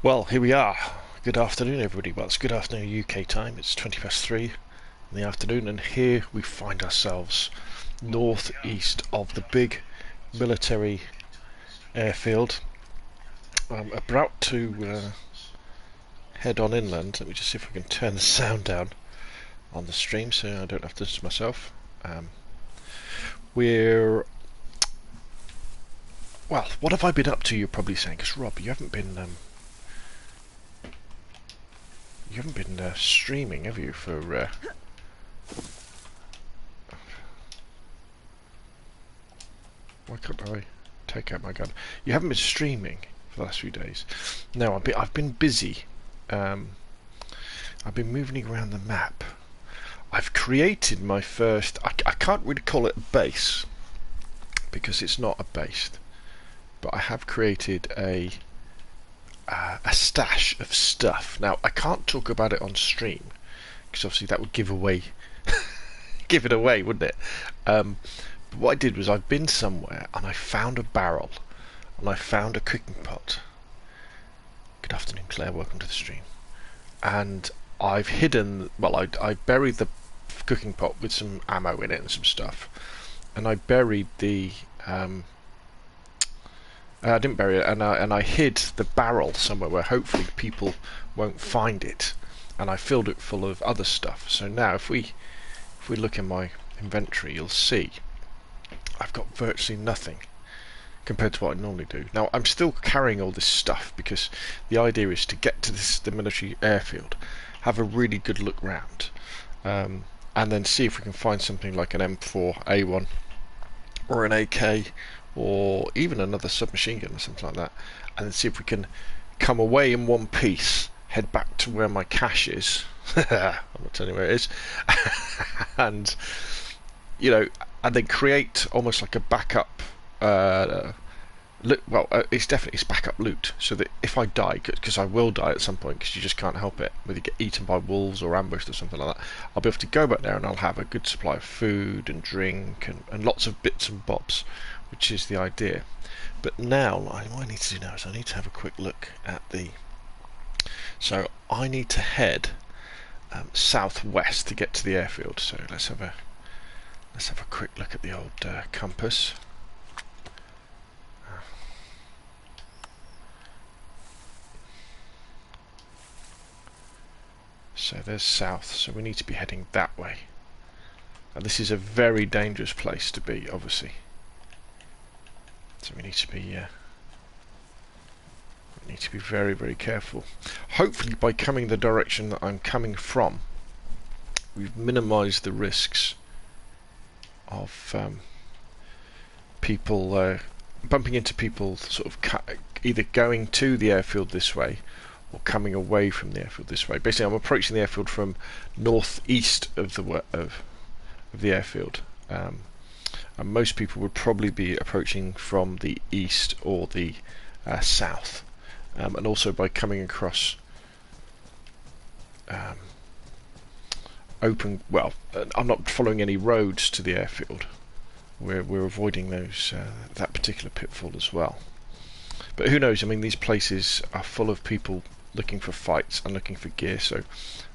Well, here we are. Good afternoon, everybody. Well, it's good afternoon UK time. It's 20 past 3 in the afternoon, and here we find ourselves northeast of the big military airfield. I'm about to head on inland. Let me just see if I can turn the sound down on the stream so I don't have to listen to myself. We're... Well, what have I been up to, you're probably saying? Because, Rob, you haven't been... streaming, have you, for... Why can't I take out my gun? You haven't been streaming for the last few days. No, I've been busy. I've been moving around the map. I've created my first... I can't really call it a base, because it's not a base. But I have created a stash of stuff. Now, I can't talk about it on stream, because obviously that would give it away, wouldn't it? But what I did was I've been somewhere and I found a barrel and I found a cooking pot. Good afternoon, Claire, welcome to the stream. And I've hidden, well, I buried the cooking pot with some ammo in it and some stuff, and I buried the I didn't bury it, and I hid the barrel somewhere where hopefully people won't find it, and I filled it full of other stuff. So now if we look in my inventory, you'll see I've got virtually nothing compared to what I normally do. Now, I'm still carrying all this stuff because the idea is to get to the military airfield, have a really good look round, and then see if we can find something like an M4A1 or an AK or even another submachine gun or something like that, and then see if we can come away in one piece, head back to where my cache is. I'm not telling you where it is. And, you know, and then create almost like a backup it's backup loot, so that if I die, because I will die at some point, because you just can't help it, whether you get eaten by wolves or ambushed or something like that, I'll be able to go back there and I'll have a good supply of food and drink and lots of bits and bobs, which is the idea. But now, what I need to do now is I need to have a quick look at the... So I need to head southwest to get to the airfield. So let's have a quick look at the old compass. So there's south, so we need to be heading that way. And this is a very dangerous place to be, obviously. So we need to be very, very careful. Hopefully, by coming the direction that I'm coming from, we've minimised the risks of people bumping into people sort of either going to the airfield this way or coming away from the airfield this way. Basically, I'm approaching the airfield from northeast of the airfield, and most people would probably be approaching from the east or the south, and also by coming across open. Well, I'm not following any roads to the airfield. We're avoiding those that particular pitfall as well. But who knows? I mean, these places are full of people looking for fights and looking for gear, so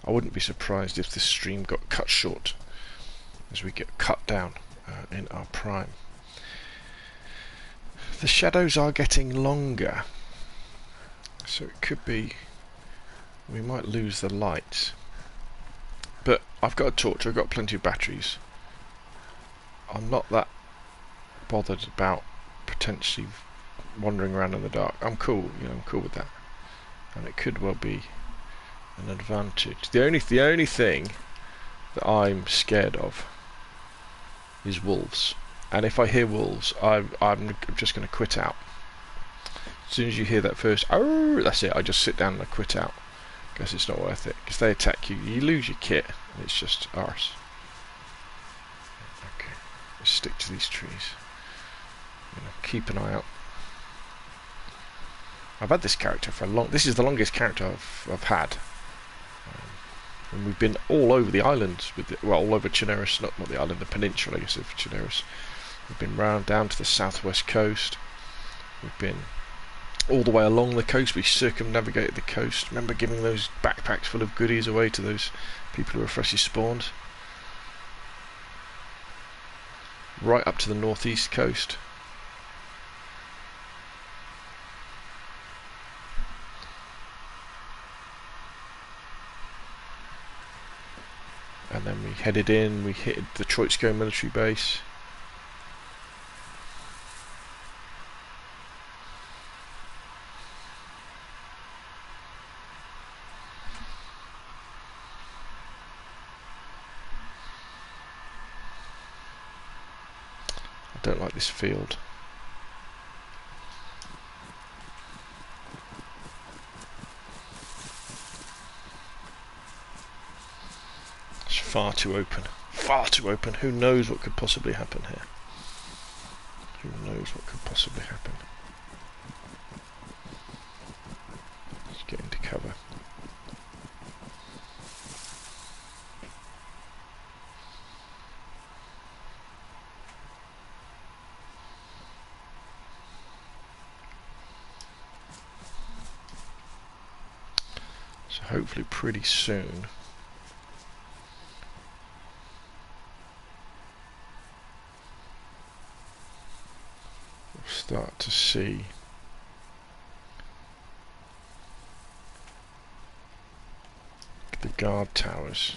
I wouldn't be surprised if this stream got cut short as we get cut down in our prime. The shadows are getting longer, so it could be we might lose the light. But I've got a torch, I've got plenty of batteries. I'm not that bothered about potentially wandering around in the dark. I'm cool, I'm cool with that. And it could well be an advantage. The only thing that I'm scared of is wolves. And if I hear wolves, I'm just going to quit out. As soon as you hear that first, oh, that's it. I just sit down and I quit out, because it's not worth it. Because they attack you, you lose your kit, and it's just arse. Okay, let's stick to these trees. Keep an eye out. I've had this character for a long... This is the longest character I've had. And we've been all over the island, all over Chernarus, not the island, the peninsula, I guess, of Chernarus. We've been round down to the southwest coast. We've been all the way along the coast. We circumnavigated the coast. Remember giving those backpacks full of goodies away to those people who were freshly spawned? Right up to the northeast coast. And then we headed in, we hit the Troitsko military base. I don't like this field. It's far too open. Far too open. Who knows what could possibly happen here? Who knows what could possibly happen? Let's get into cover. So hopefully pretty soon we'll start to see the guard towers.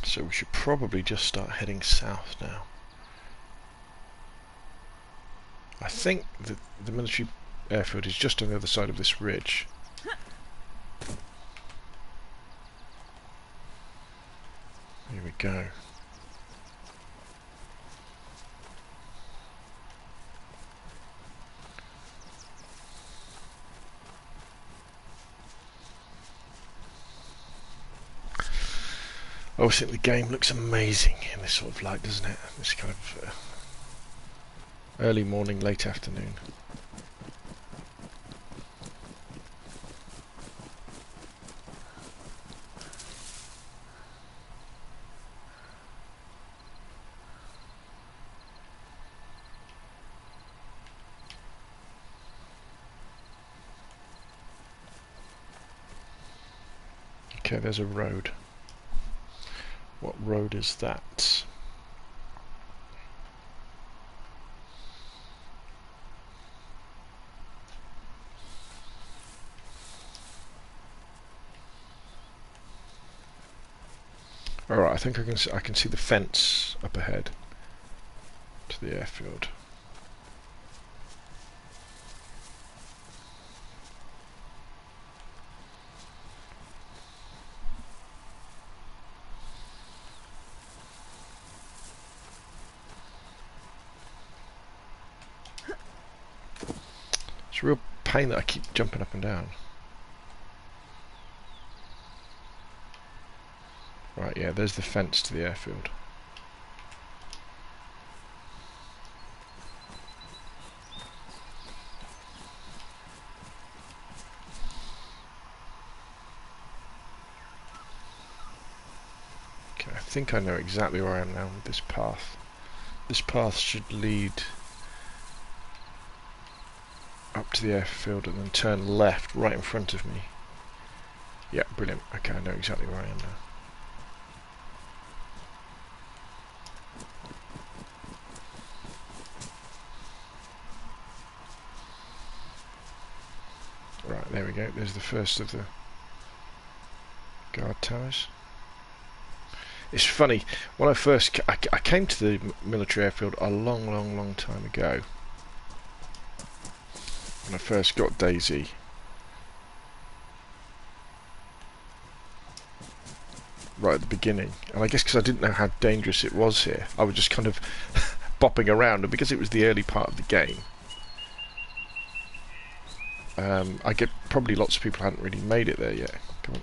So we should probably just start heading south now. I think that the military airfield is just on the other side of this ridge. Here we go. I always think the game looks amazing in this sort of light, doesn't it? This kind of early morning, late afternoon. Okay, there's a road. What road is that? All right, I think I can see the fence up ahead to the airfield. It's a real pain that I keep jumping up and down. Right, yeah, there's the fence to the airfield. Okay, I think I know exactly where I am now with this path. This path should lead up to the airfield and then turn left right in front of me. Yeah, brilliant. Okay, I know exactly where I am now. Right, there we go. There's the first of the guard towers. It's funny, when I first I came to the military airfield a long time ago. When I first got Daisy. Right at the beginning. And I guess because I didn't know how dangerous it was here, I was just kind of bopping around, and because it was the early part of the game, I get probably lots of people hadn't really made it there yet. Come on.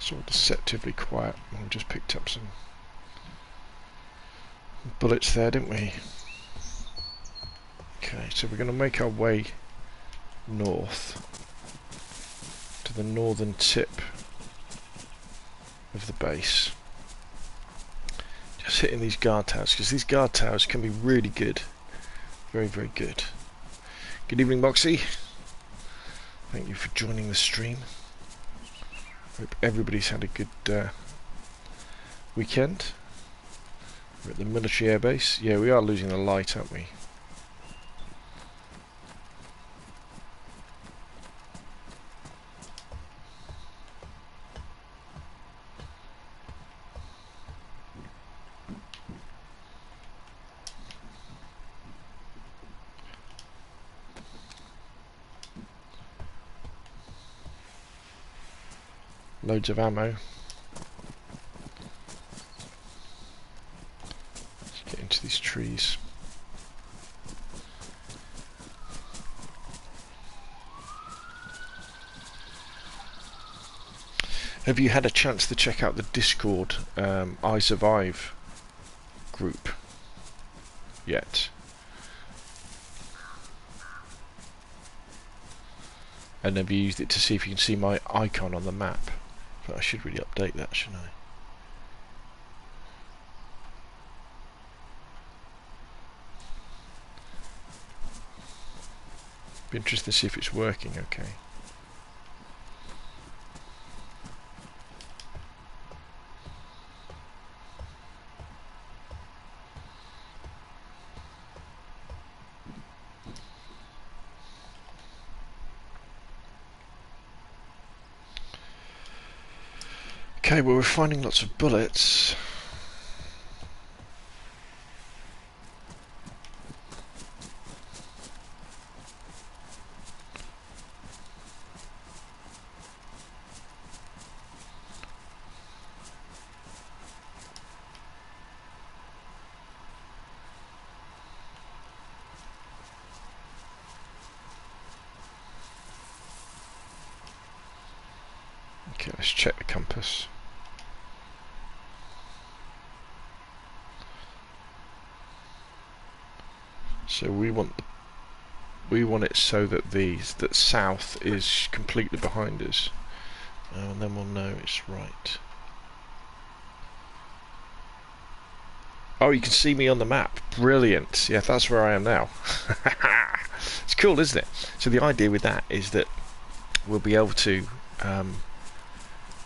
It's all deceptively quiet. We just picked up some bullets there, didn't we? Okay, so we're going to make our way north to the northern tip of the base. Just hitting these guard towers, because these guard towers can be really good. Very, very good. Good evening, Moxie. Thank you for joining the stream. Hope everybody's had a good weekend. We're at the military airbase. Yeah, we are losing the light, aren't we? Loads of ammo. Let's get into these trees. Have you had a chance to check out the Discord I Survive group yet? And have you used it to see if you can see my icon on the map? But I should really update that, shouldn't I? Be interested to see if it's working okay. Okay, well, we're finding lots of bullets. Okay, let's check the compass. So we want it so that that south is completely behind us, and then we'll know it's right. Oh, you can see me on the map. Brilliant. Yeah, that's where I am now. It's cool, isn't it? So the idea with that is that we'll be able to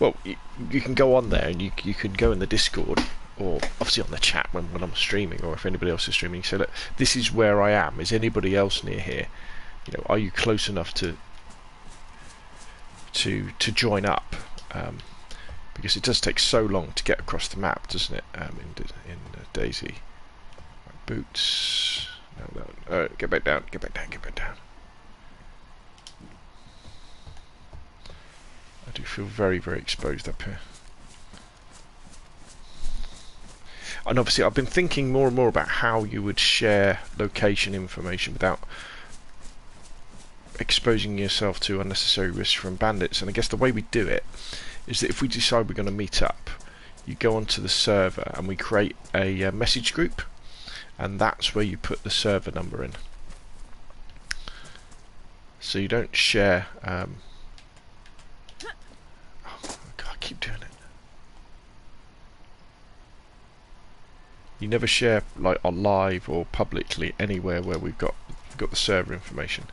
well, you can go on there and you can go in the Discord, or obviously on the chat when I'm streaming, or if anybody else is streaming. So look, this is where I am. Is anybody else near here? You know, are you close enough to join up? Because it does take so long to get across the map, doesn't it? In Daisy. Right, boots. No. Get back down. Get back down. Get back down. I do feel very, very exposed up here. And obviously I've been thinking more and more about how you would share location information without exposing yourself to unnecessary risk from bandits. And I guess the way we do it is that if we decide we're going to meet up, you go onto the server and we create a message group, and that's where you put the server number in. So you don't share I keep doing it. You never share like on live or publicly anywhere where we've got the server information.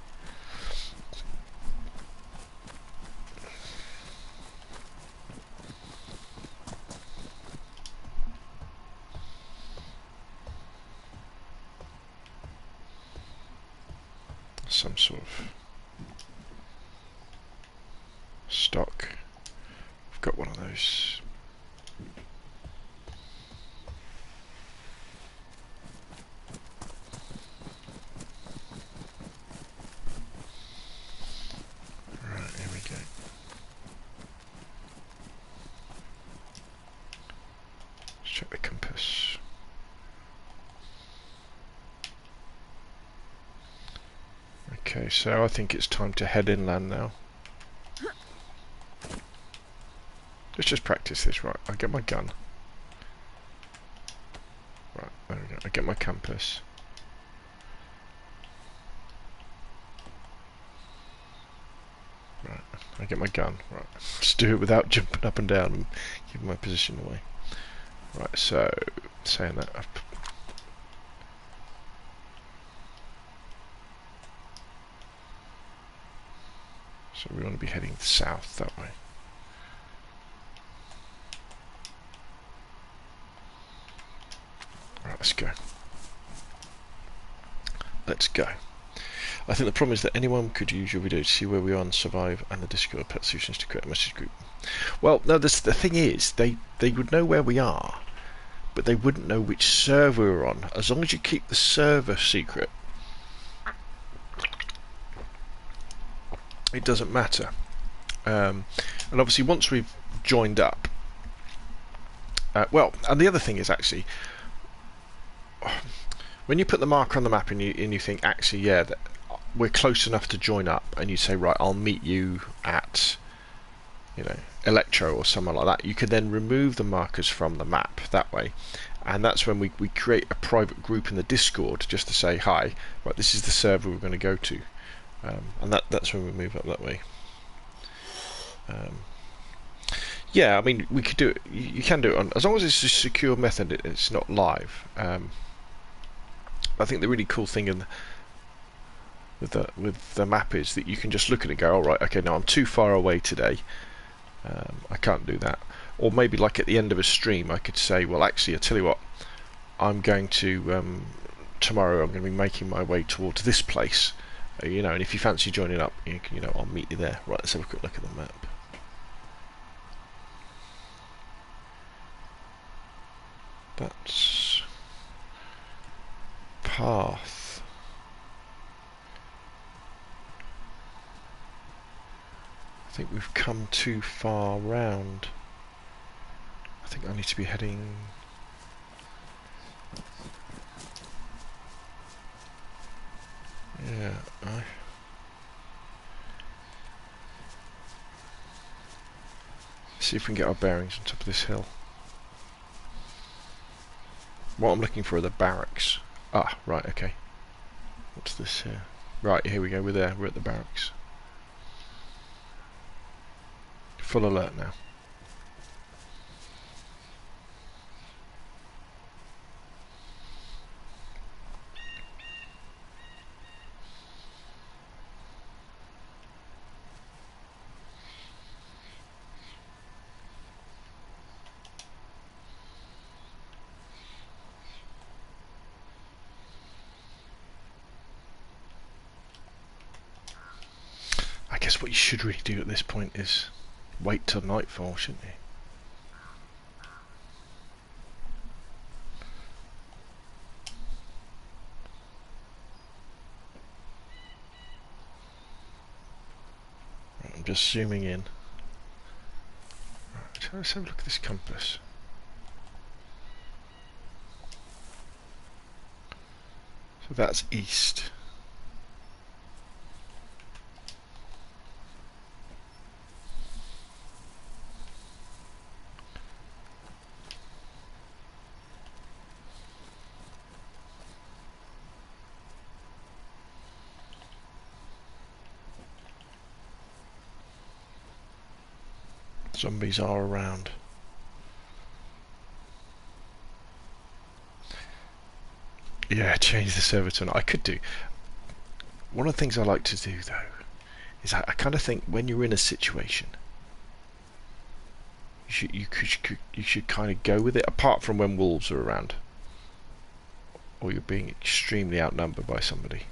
Some sort of stock. I've got one of those. Right, here we go. Let's check the compass. Okay, so I think it's time to head inland now. Let's just practice this. Right, I get my gun. Right, there we go. I get my compass. Right, I get my gun. Right, just do it without jumping up and down and giving my position away. Right, so saying that, so we want to be heading south that way. Right, let's go. Let's go. I think the problem is that anyone could use your video to see where we are and survive, and the Discord Pet Solutions to create a message group. Well, no, the thing is, they would know where we are, but they wouldn't know which server we're on. As long as you keep the server secret, it doesn't matter. And obviously, once we've joined up, well, and the other thing is actually, when you put the marker on the map and you think, actually, yeah, that we're close enough to join up, and you say, right, I'll meet you at, you know, Electro or somewhere like that, you can then remove the markers from the map that way, and that's when we create a private group in the Discord just to say, hi, right, this is the server we're going to go to, and that's when we move up that way. Yeah, I mean, we could do it. You can do it on, as long as it's a secure method. It's not live. I think the really cool thing with the map is that you can just look at it and go, all right, okay, now I'm too far away today. I can't do that. Or maybe like at the end of a stream, I could say, well, actually, I tell you what, I'm going to tomorrow. I'm going to be making my way towards this place. You know, and if you fancy joining up, you know, I'll meet you there. Right, let's have a quick look at the map. That's path. I think we've come too far round. I think I need to be heading... Yeah, see if we can get our bearings on top of this hill. What I'm looking for are the barracks. Ah, right, okay. What's this here? Right, here we go, we're there, we're at the barracks. Full alert now. I guess what you should really do at this point is wait till nightfall, shouldn't you? Right, I'm just zooming in. Right, let's have a look at this compass. So that's east. Zombies are around. Yeah, change the server to I could do. One of the things I like to do though is I kind of think when you're in a situation, you should kind of go with it. Apart from when wolves are around, or you're being extremely outnumbered by somebody.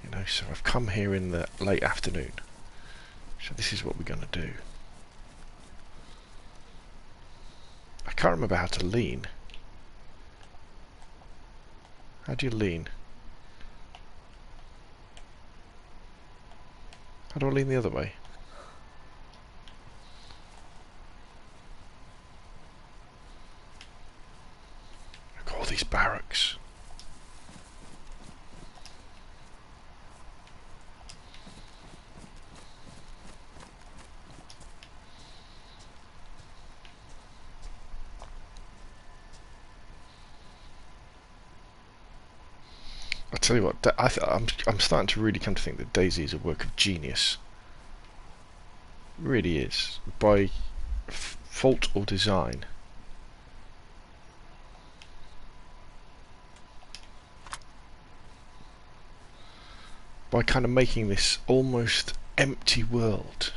You know, so I've come here in the late afternoon. So this is what we're going to do. I can't remember how to lean. How do you lean? How do I lean the other way? Look at all these barracks. tell you what, I'm starting to really come to think that Daisy is a work of genius. It really is. By fault or design. By kind of making this almost empty world.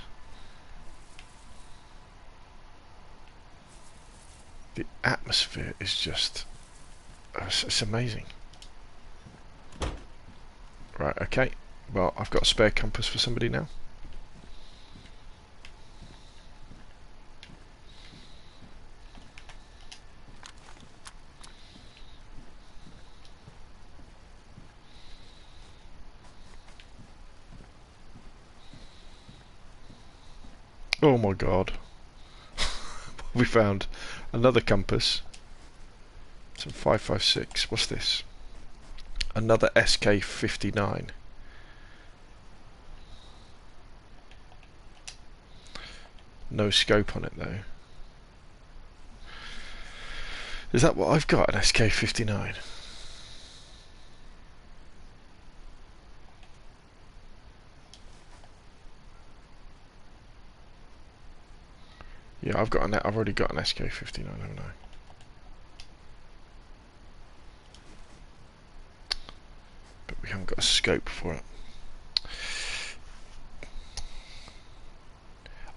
The atmosphere is just... it's amazing. Right, okay. Well, I've got a spare compass for somebody now. Oh my god. We found another compass. Some 556. What's this? Another SK59. No scope on it though. Is that what I've got? An SK59? Yeah, I've already got an SK59, haven't I? But we haven't got a scope for it.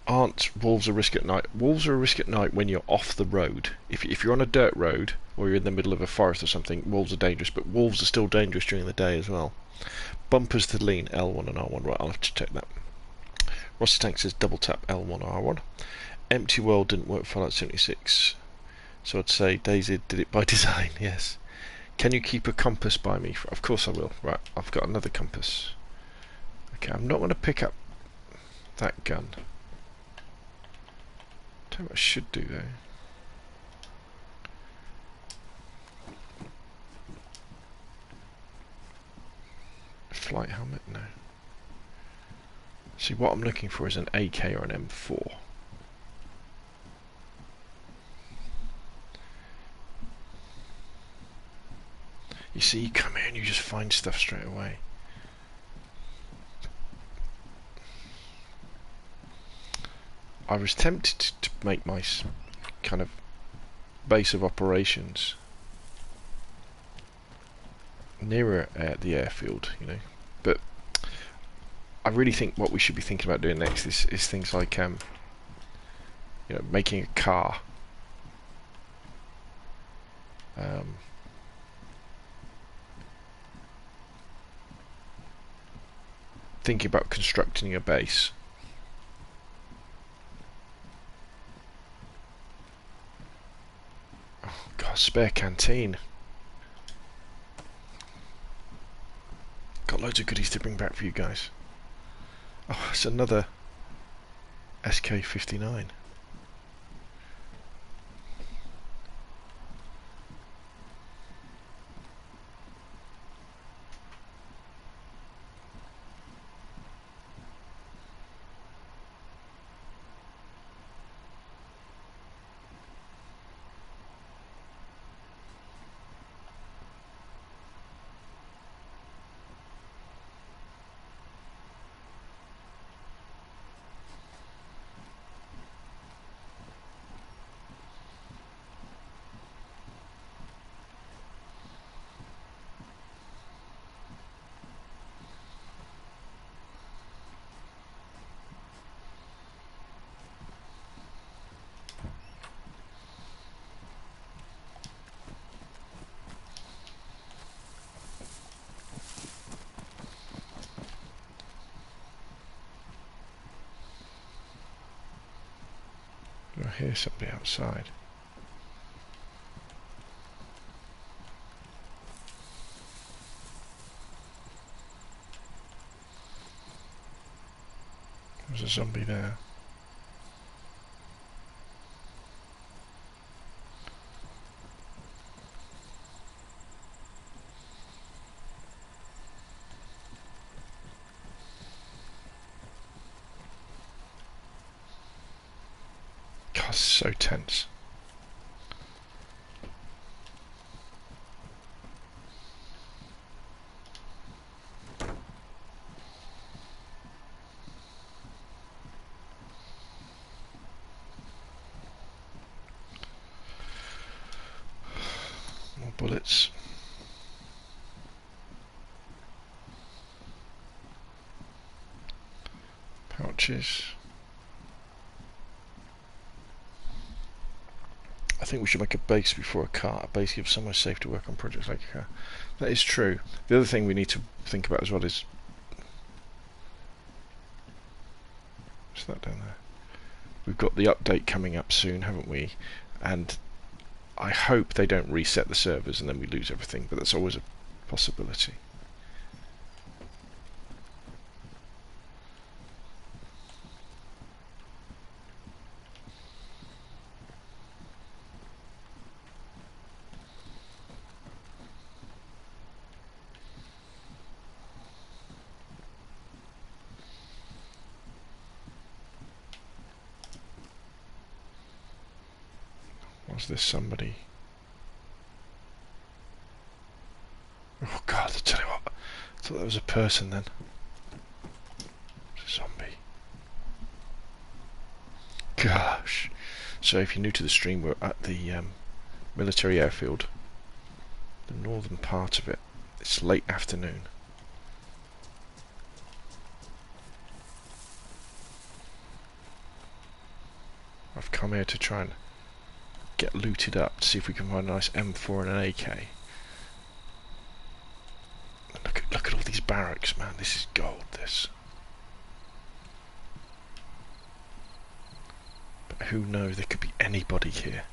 Aren't wolves a risk at night? Wolves are a risk at night when you're off the road. If you're on a dirt road or you're in the middle of a forest or something, wolves are dangerous. But wolves are still dangerous during the day as well. Bumpers to lean, L1 and R1. Right, I'll have to check that. Rossi Tank says double tap L1 R1. Empty World didn't work for Fallout 76. So I'd say Daisy did it by design, yes. Can you keep a compass by me? Of course I will. Right, I've got another compass. Okay, I'm not going to pick up that gun. Tell you what I should do though. Flight helmet? No. See, what I'm looking for is an AK or an M4. You see, you come here and you just find stuff straight away. I was tempted to make my kind of base of operations nearer the airfield, you know, but I really think what we should be thinking about doing next is things like you know, making a car, thinking about constructing a base. Oh god, spare canteen. Got loads of goodies to bring back for you guys. Oh, it's another SK59. I hear somebody outside. There's a zombie there. God, so tense. bullets. Pouches. I think we should make a base before a car. A base gives somewhere safe to work on projects like a car. That is true. The other thing we need to think about as well is... what's that down there? We've got the update coming up soon, haven't we? And I hope they don't reset the servers and then we lose everything, but that's always a possibility. Was there somebody? Oh God, I tell you what, I thought that was a person then. It's a zombie. Gosh. So if you're new to the stream, we're at the military airfield. The northern part of it. It's late afternoon. I've come here to try and get looted up to see if we can find a nice M4 and an AK. Look at all these barracks, man. This is gold, this. But who knows, there could be anybody here.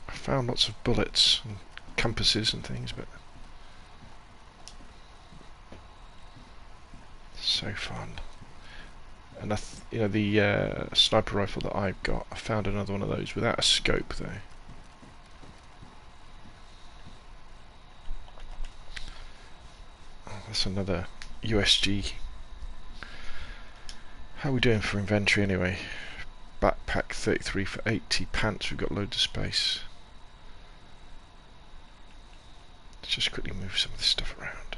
I found lots of bullets and compasses and things, but so fun. And you know, the sniper rifle that I've got, I found another one of those without a scope though. Oh, that's another USG. How are we doing for inventory anyway? Backpack 33 for 80, pants, we've got loads of space. Let's just quickly move some of this stuff around.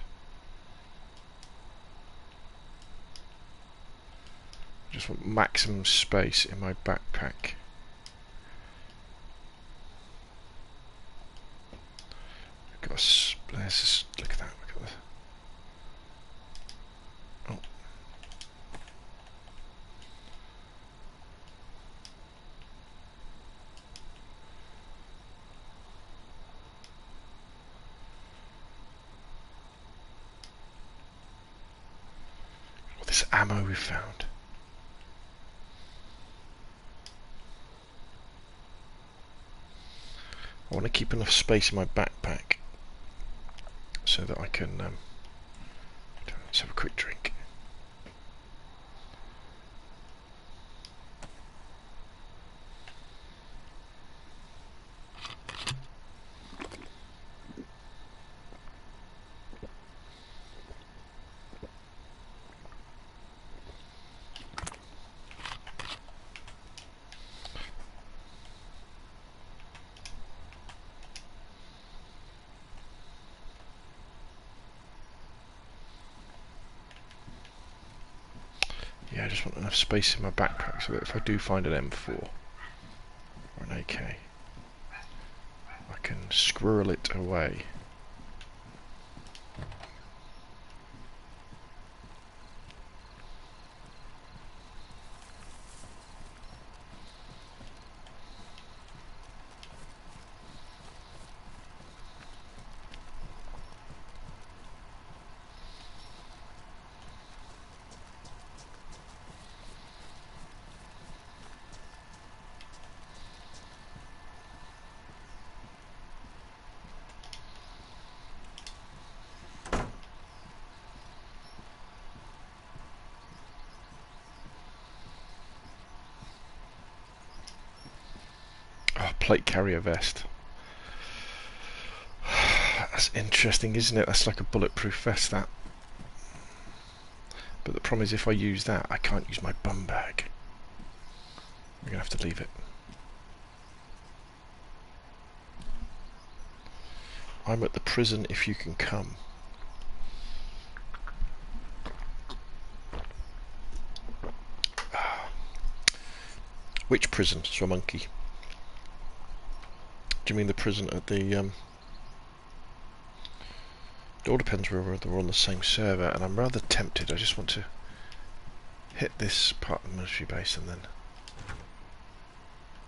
I just want maximum space in my backpack. I've got let's just look at that. Look at that. Oh. All this ammo we found. I want to keep enough space in my backpack so that I can let's have a quick drink. Yeah, I just want enough space in my backpack so that if I do find an M4 or an AK, I can squirrel it away. Plate carrier vest. That's interesting, isn't it? That's like a bulletproof vest, that. But the problem is, if I use that, I can't use my bum bag. We're gonna have to leave it. I'm at the prison if you can come. Which prison, Swamunky? Do you mean the prison at the It all depends whether we're on the same server, and I'm rather tempted. I just want to hit this part of the military base and then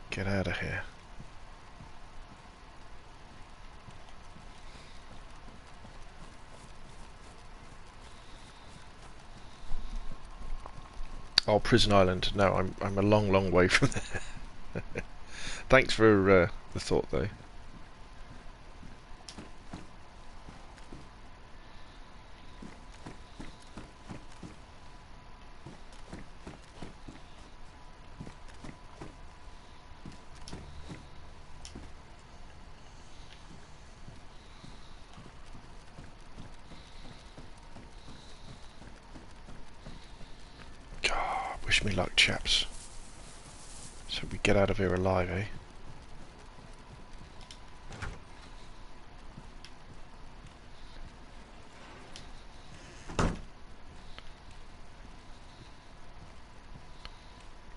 get out of here. Oh, Prison Island. No, I'm a long way from there. Thanks for the thought, though. Wish me luck, chaps. So we get out of here alive, eh?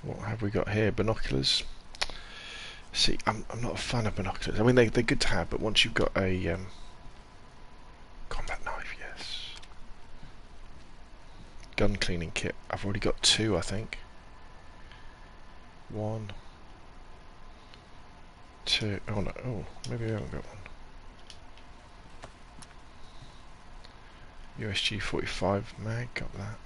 What have we got here? Binoculars. See, I'm not a fan of binoculars. I mean, they're good to have, but once you've got a combat knife, yes. Gun cleaning kit. I've already got 2, I think. 1, 2. Oh no. Oh, maybe I haven't got one. USG 45 mag. Got that.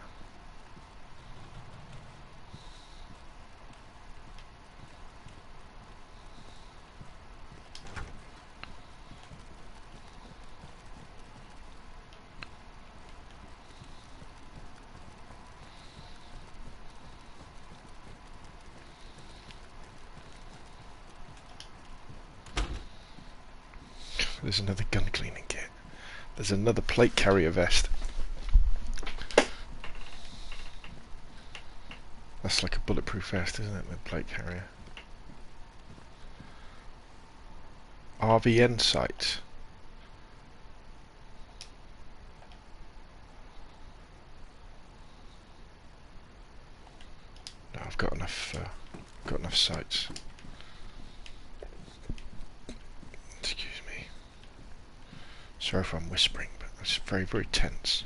There's another gun cleaning kit. There's another plate carrier vest. That's like a bulletproof vest, isn't it? The plate carrier. RVN site. No, I've got enough sites. Excuse me. Sorry if I'm whispering, but it's very tense.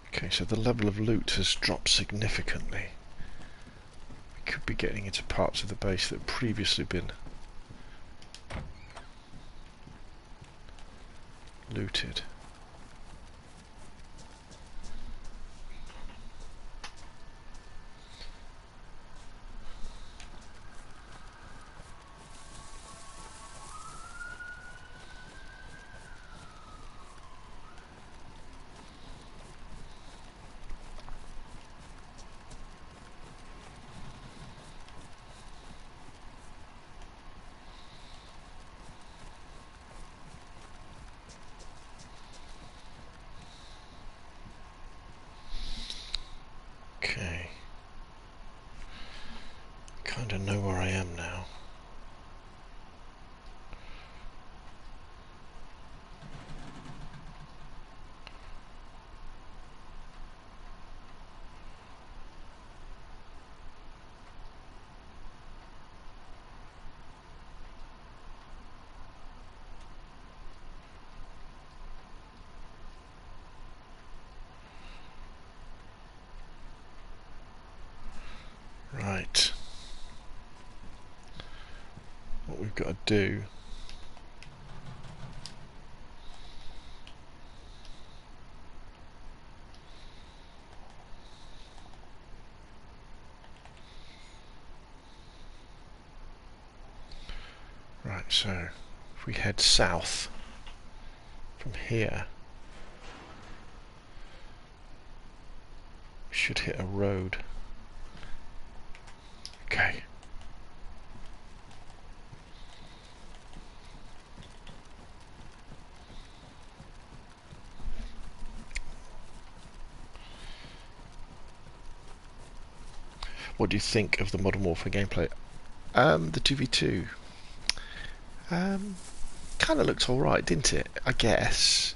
Okay, so the level of loot has dropped significantly. We could be getting into parts of the base that have previously been looted. Okay. Kinda know where I am now. Right. What we've got to do Right, so if we head south from here, we should hit a road. Okay. What do you think of the Modern Warfare gameplay? The 2v2. Um, kind of looked alright, didn't it? I guess.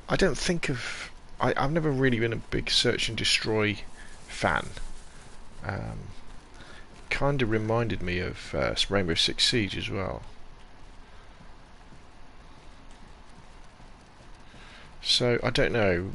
I don't think of. I've never really been a big search and destroy fan. Um, kind of reminded me of Rainbow Six Siege as well. So I don't know.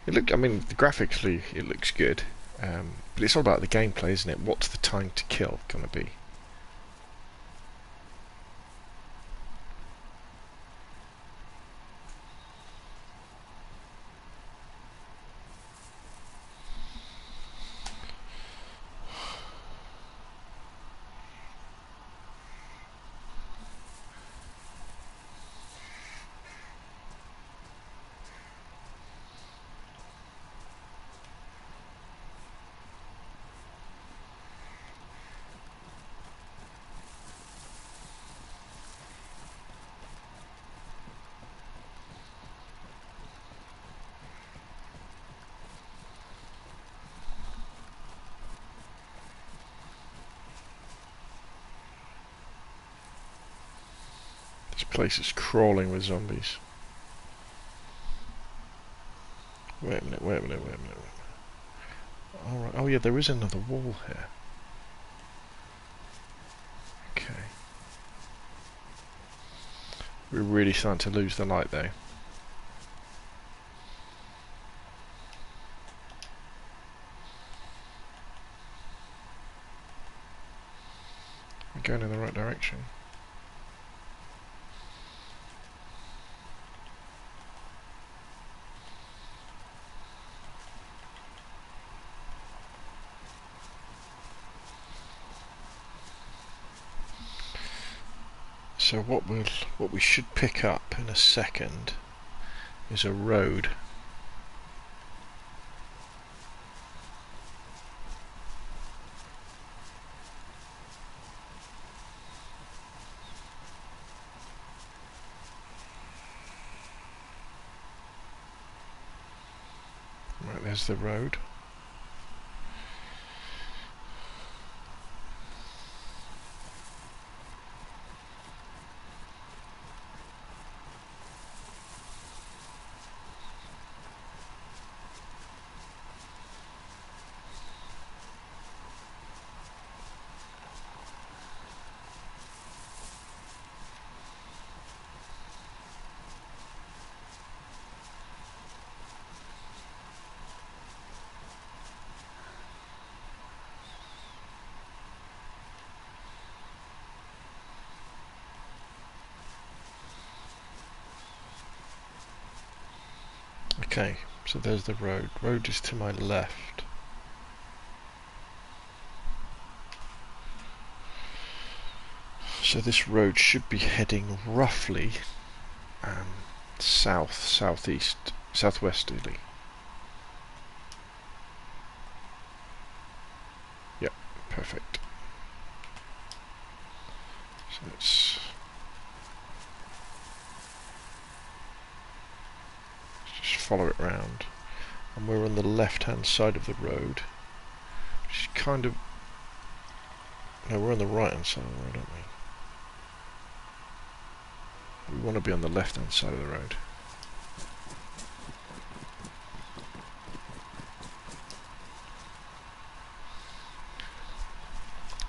I mean, graphically it looks good, but it's all about the gameplay, isn't it? What's the time to kill gonna be? This place is crawling with zombies. Wait a minute, wait a minute, wait a minute. Alright, oh yeah, there is another wall here. Okay. We're really starting to lose the light though. We're going in the right direction. So what we should pick up in a second is a road. Right, there's the road. Okay, so there's the road. Road is to my left. So this road should be heading roughly south, southeast, southwesterly. Yep, perfect. So let's just follow it round. And we're on the left hand side of the road. Which is kind of... No, we're on the right hand side of the road, aren't we? We want to be on the left hand side of the road.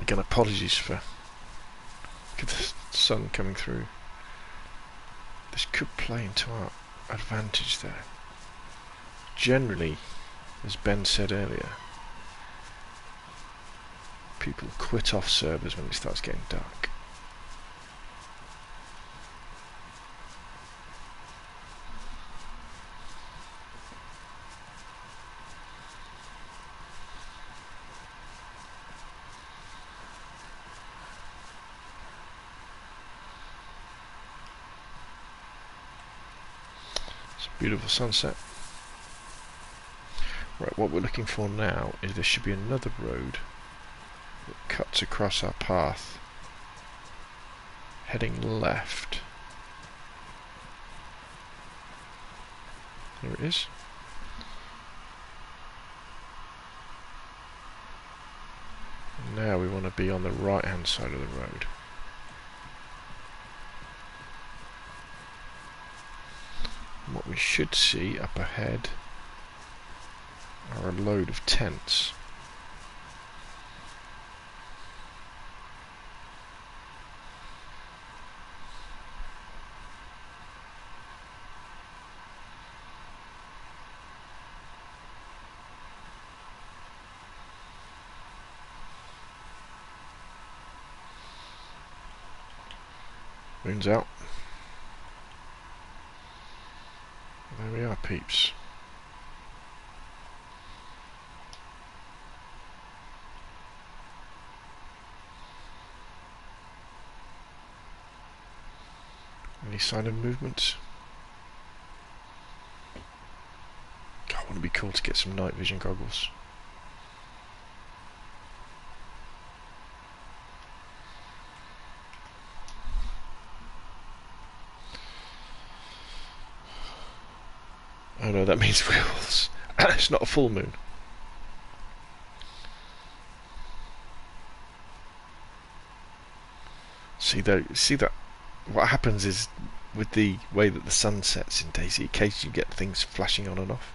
Again, apologies for... Look at the sun coming through. This could play into our advantage there. Generally, as Ben said earlier, people quit off servers when it starts getting dark. It's a beautiful sunset. Right, what we're looking for now is there should be another road that cuts across our path, heading left. There it is. Now we want to be on the right hand side of the road. And what we should see up ahead are a load of tents. Moon's out. There we are, peeps. Any sign of movement? God, wouldn't it be cool to get some night vision goggles? Oh no, that means wheels. It's not a full moon. See that what happens is, with the way that the sun sets in Daisy, occasionally you get things flashing on and off.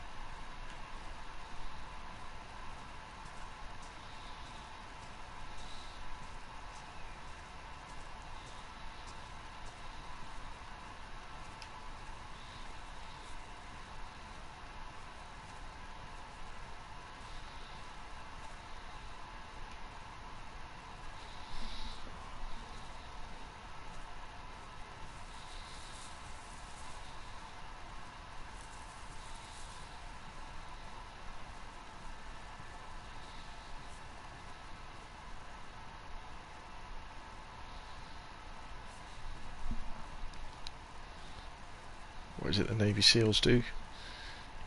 What is it the Navy SEALs do?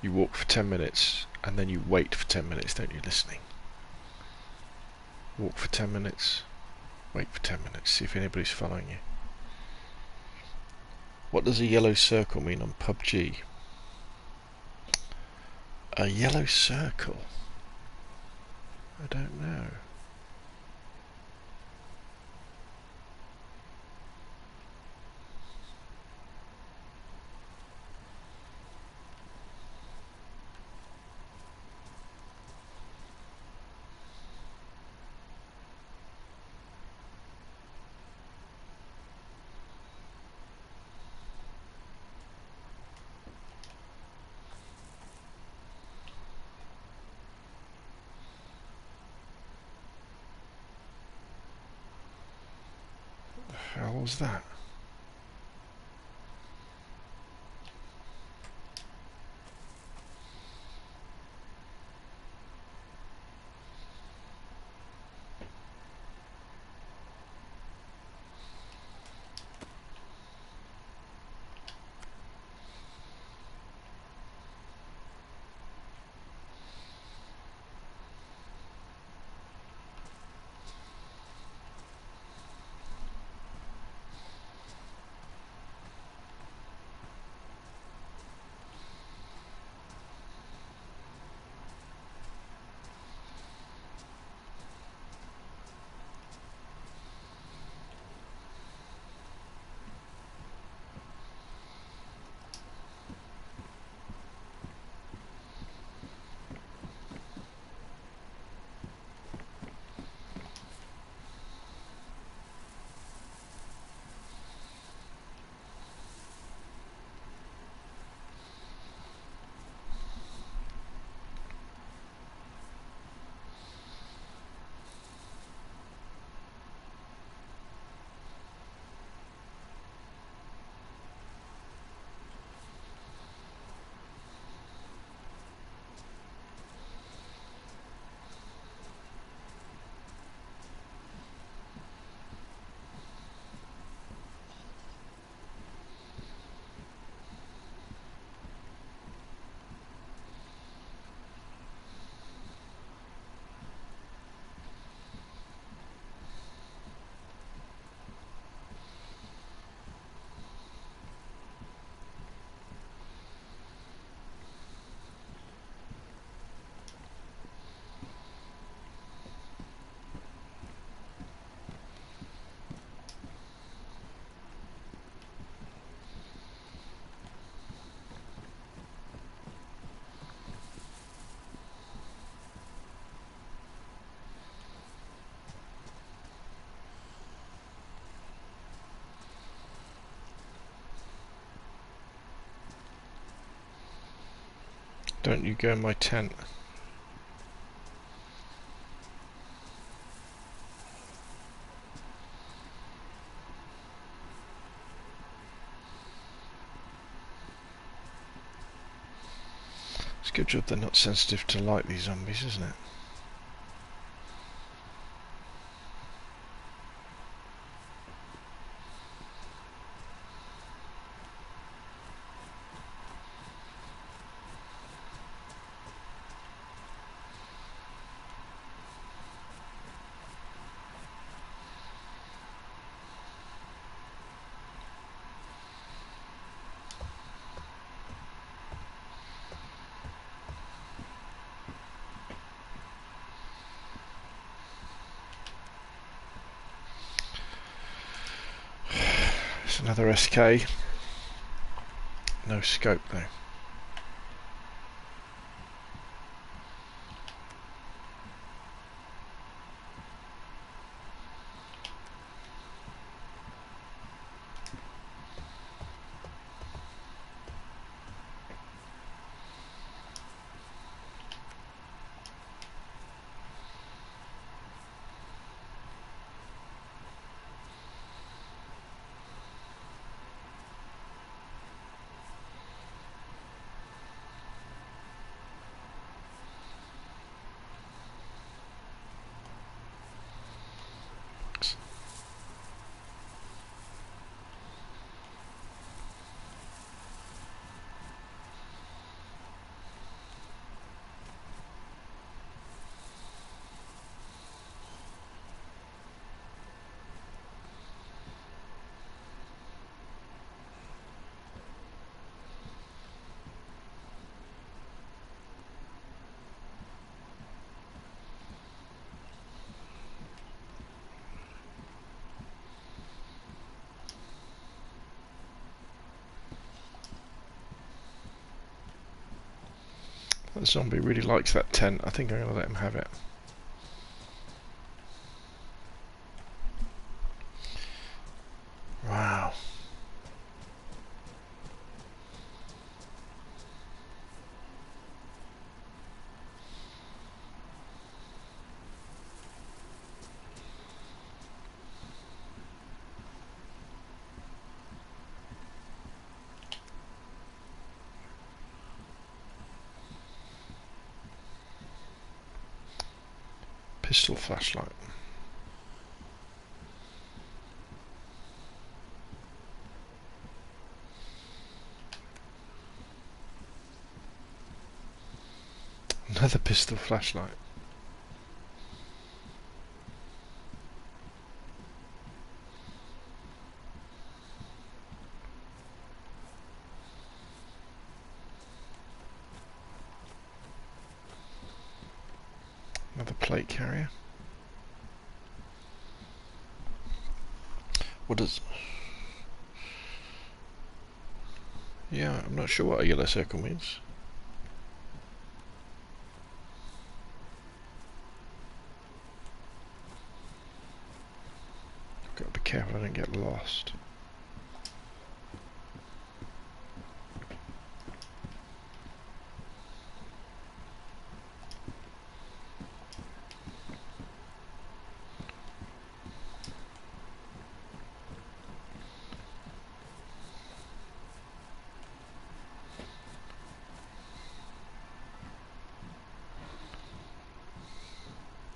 You walk for 10 minutes and then you wait for 10 minutes, don't you, listening? Walk for 10 minutes, wait for 10 minutes, see if anybody's following you. What does a yellow circle mean on PUBG? A yellow circle? I don't know. How was that? Don't you go in my tent. It's a good job they're not sensitive to light, these zombies, isn't it? It's another SK. No scope though. The zombie really likes that tent. I think I'm going to let him have it. Wow. Pistol flashlight. Another pistol flashlight. Another plate carrier. What does... Yeah, I'm not sure what a yellow circle means. Got to be careful I don't get lost.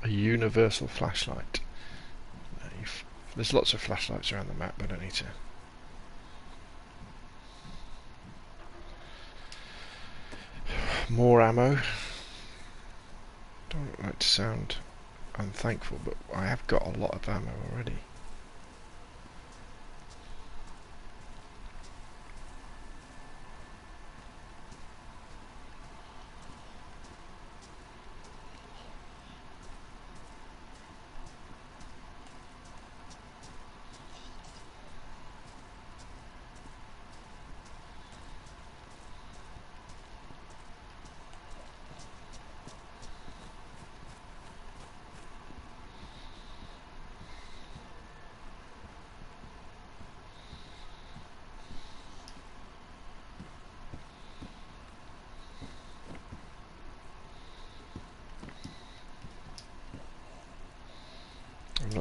A universal flashlight. There's lots of flashlights around the map, I don't need to. More ammo. Don't like to sound unthankful, but I have got a lot of ammo already.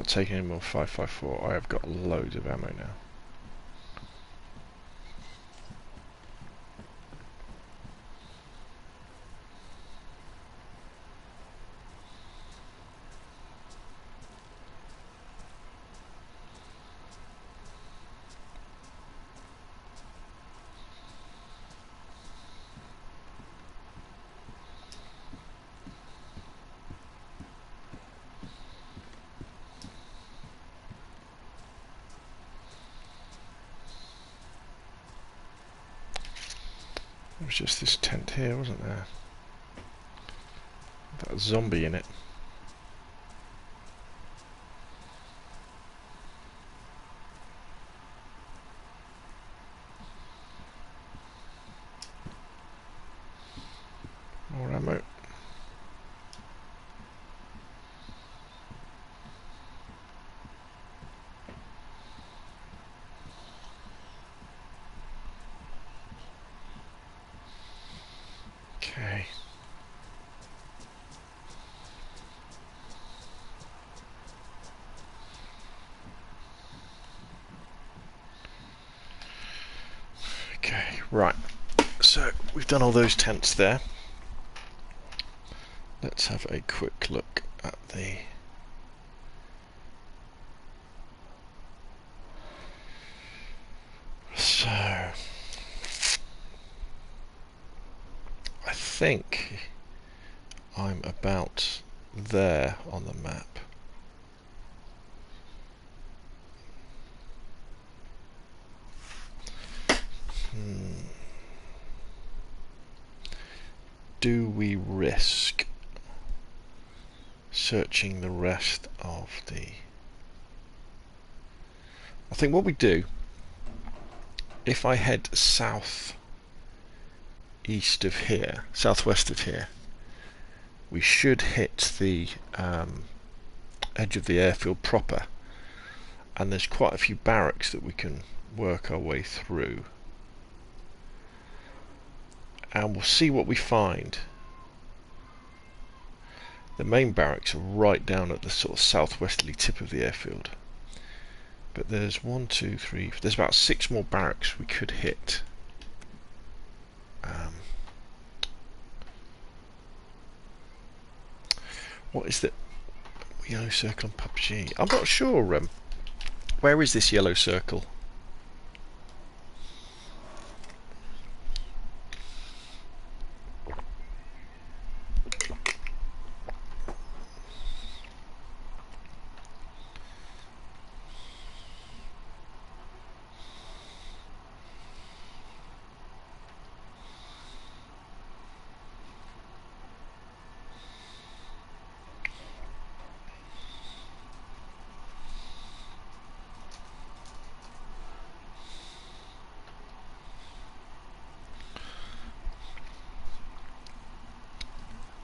taking any more 5.54. I have got loads of ammo now. There was just this tent here, wasn't there? That zombie in it. More ammo. Okay. Okay, right. So we've done all those tents there. Let's have a quick look at the I think I'm about there on the map. Do we risk searching the rest of the... I think what we do, if I head south east of here, southwest of here, we should hit the edge of the airfield proper, and there's quite a few barracks that we can work our way through, and we'll see what we find. The main barracks are right down at the sort of southwesterly tip of the airfield, but there's 1, 2, 3, there's about 6 more barracks we could hit. What is the yellow circle on PUBG? I'm not sure. Where is this yellow circle?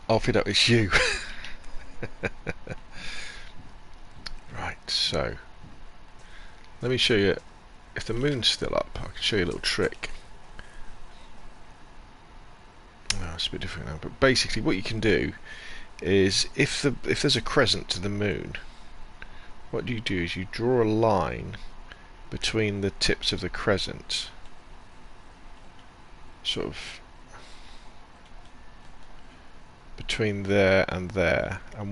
Alfie, that was you. Right, so let me show you. If the moon's still up, I can show you a little trick. Oh, it's a bit different now, but basically what you can do is if there's a crescent to the moon, what you do is you draw a line between the tips of the crescent, sort of between there, and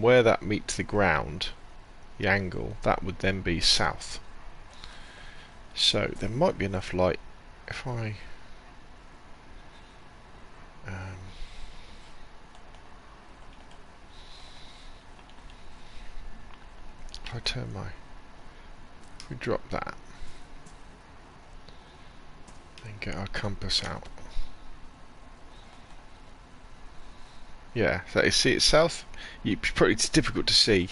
where that meets the ground, the angle, that would then be south. So there might be enough light if I turn my, if we drop that and get our compass out. Yeah, that is, see it's south. It's difficult to see.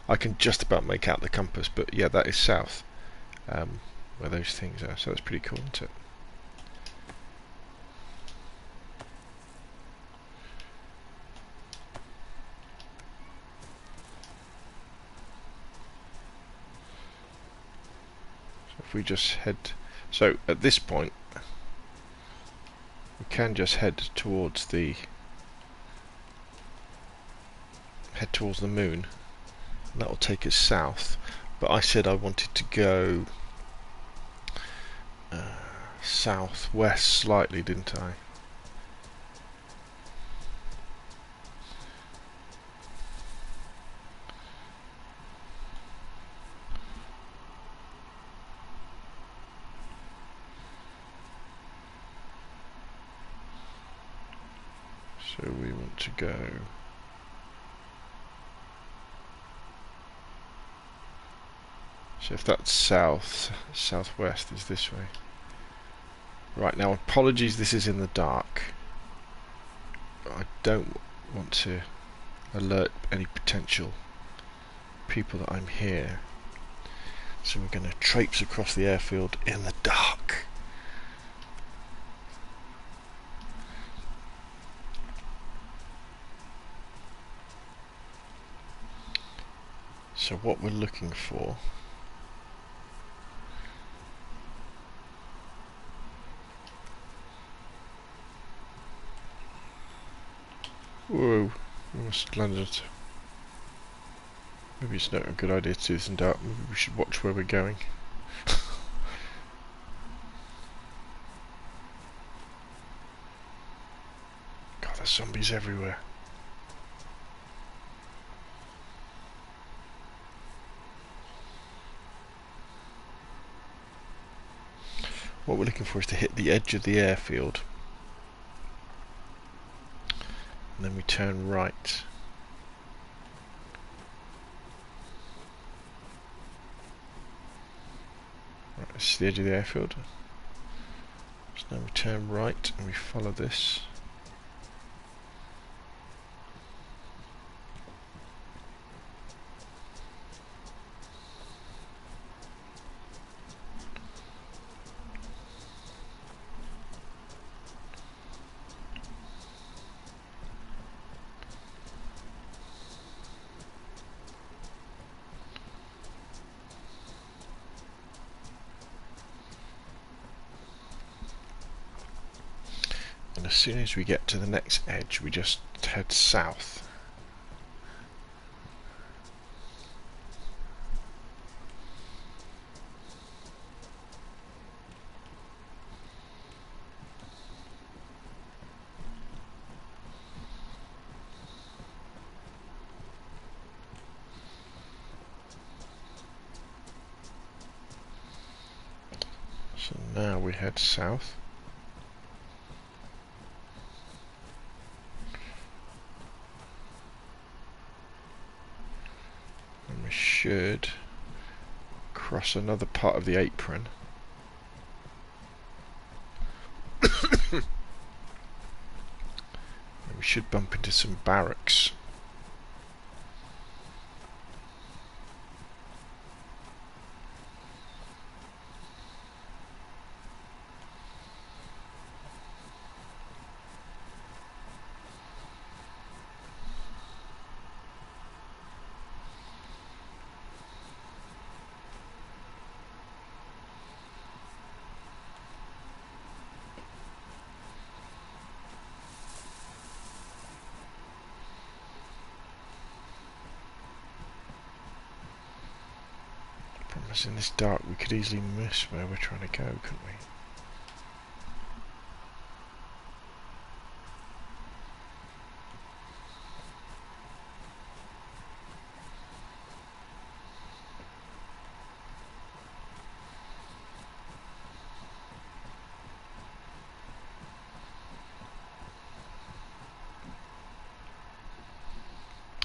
I can just about make out the compass, but yeah, that is south, where those things are. So that's pretty cool, isn't it? So if we just head, so at this point, we can just head towards the moon, and that will take us south. But I said I wanted to go southwest slightly, didn't I? So we want to go so if that's southwest is this way. Right, now apologies this is in the dark. I don't want to alert any potential people that I'm here. So we're going to traipse across the airfield in the dark. So what we're looking for whoa, we must land it. Maybe it's not a good idea to do this in dark. Maybe we should watch where we're going. God, there's zombies everywhere. What we're looking for is to hit the edge of the airfield. And then we turn right. Right, this is the edge of the airfield. So now we turn right and we follow this. And as soon as we get to the next edge, we just head south. So now we head south. And we should cross another part of the apron. And we should bump into some barracks. Promise in this dark we could easily miss where we're trying to go, couldn't we?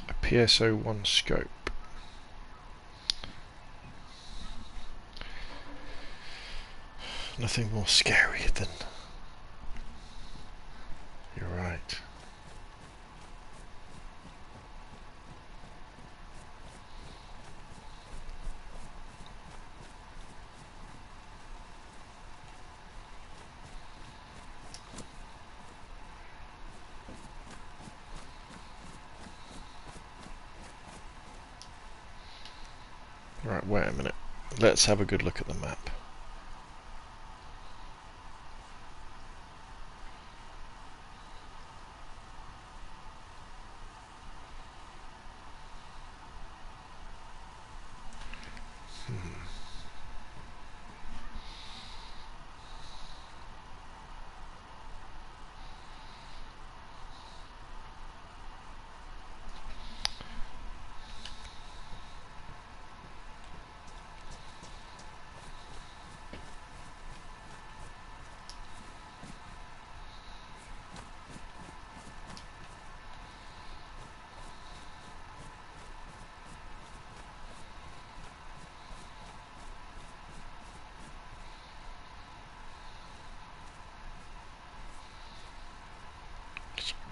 A PSO1 scope. Nothing more scary than... You're right. Right, wait a minute. Let's have a good look at the map.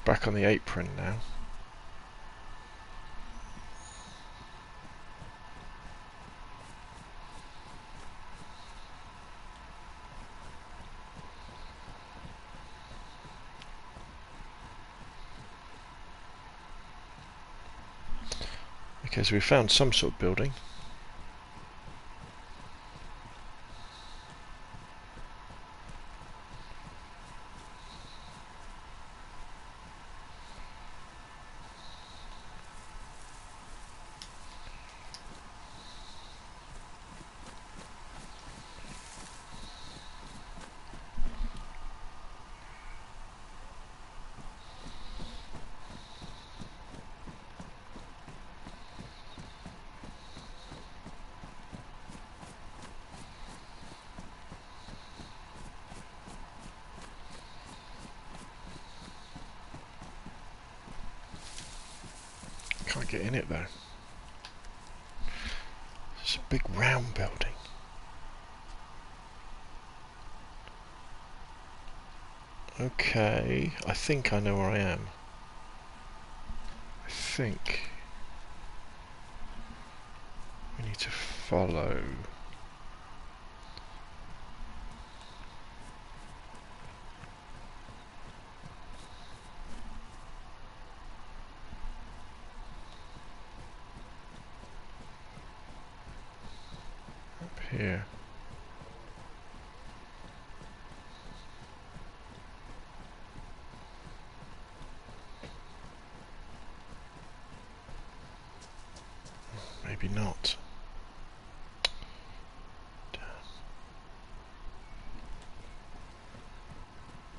Back on the apron now. Okay, so we found some sort of building. Can't get in it though. It's a big round building. Okay, I think I know where I am. I think we need to follow. Up here. Maybe not.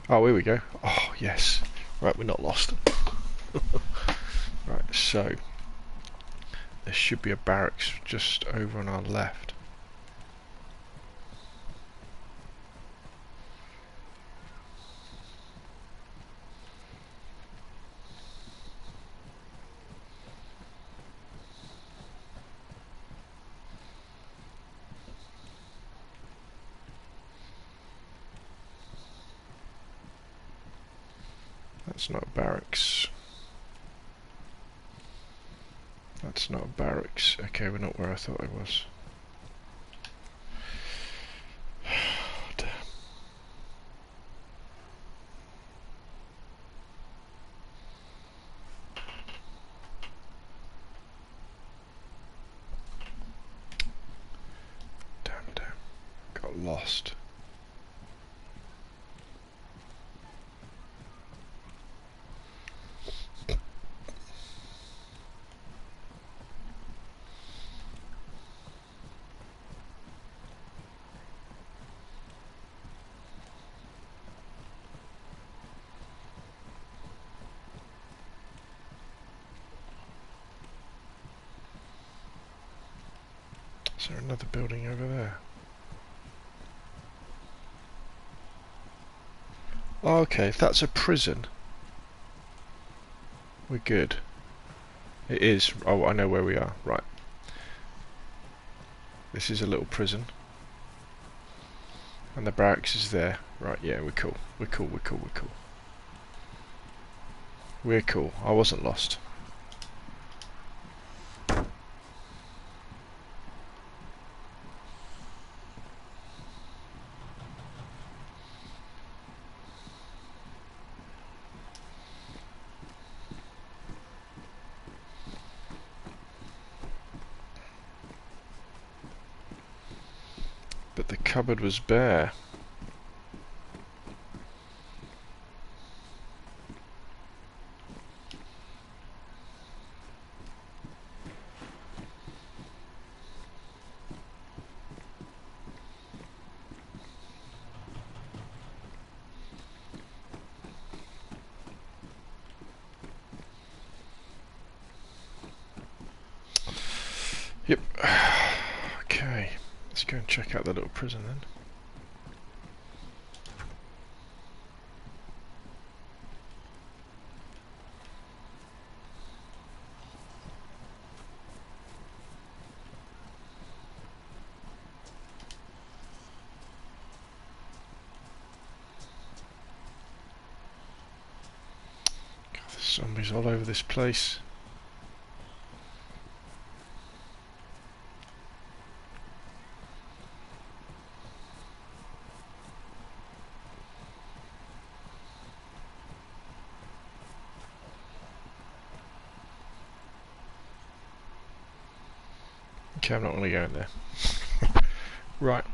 Oh, here we go. Oh, yes. Right, we're not lost. Right, so there should be a barracks just over on our left. That's not a barracks. That's not a barracks. Okay, we're not where I thought I was. Damn. Damn. Got lost. Is there another building over there? Oh, okay, if that's a prison, we're good. It is. Oh, I know where we are. Right. This is a little prison. And the barracks is there. Right, yeah, we're cool. We're cool. We're cool. I wasn't lost. But the cupboard was bare. Yep. Okay. Let's go and check out the little prison then. Zombies all over this place. Okay, I'm not going to go in there. Right.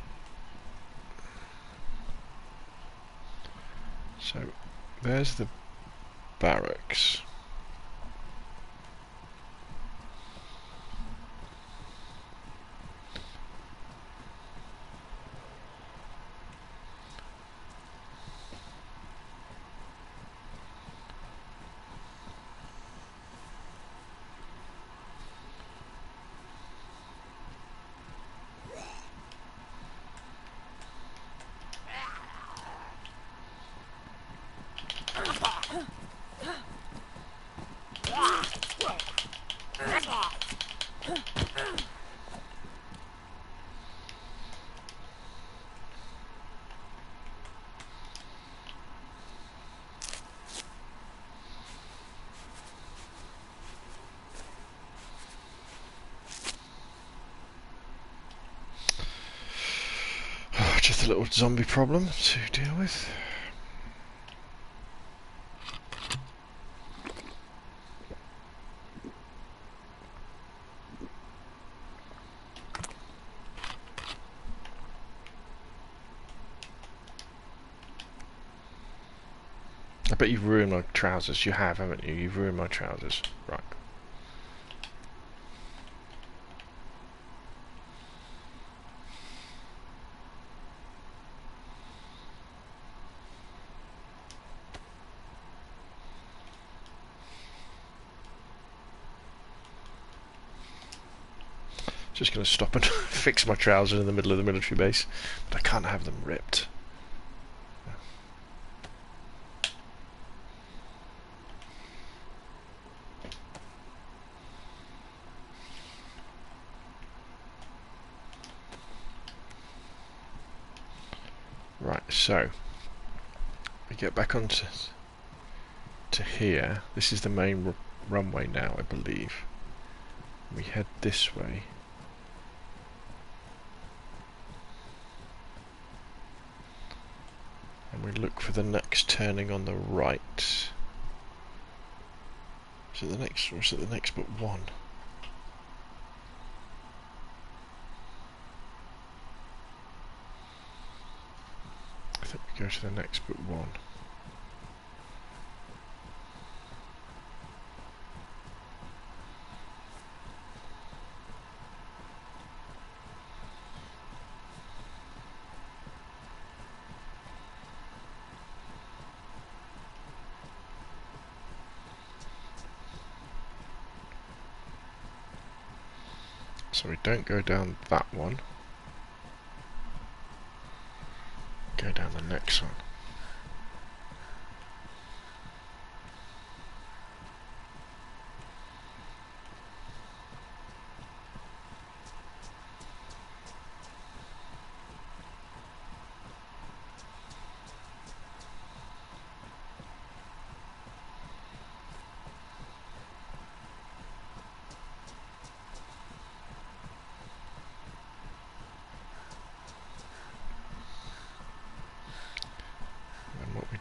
So, there's the barracks. Just a little zombie problem to deal with. I bet you've ruined my trousers. You have, haven't you? You've ruined my trousers. Right. Just going to stop and fix my trousers in the middle of the military base, but I can't have them ripped. Right, so we get back onto here. This is the main runway now, I believe. We head this way. And we look for the next turning on the right. Is it the next, or is it the next but one? I think we go to the next but one. So we don't go down that one. Go down the next one.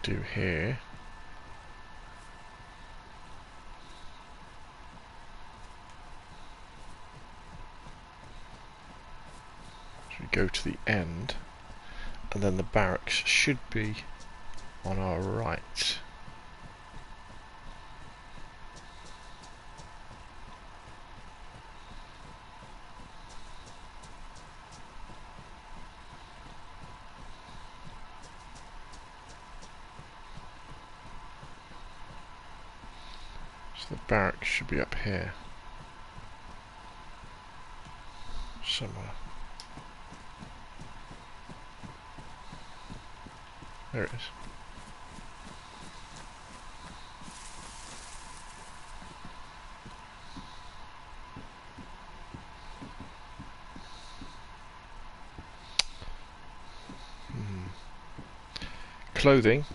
Do here so we go to the end, and then the barracks should be on our right. The barracks should be up here somewhere. There it is. Clothing.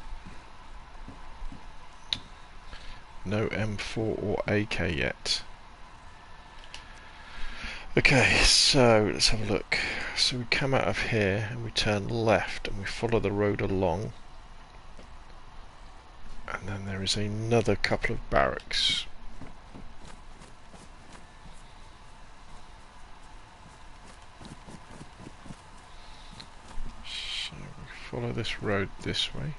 No M4 or AK yet. Okay, so let's have a look. So we come out of here and we turn left and we follow the road along. And then there is another couple of barracks. So we follow this road this way.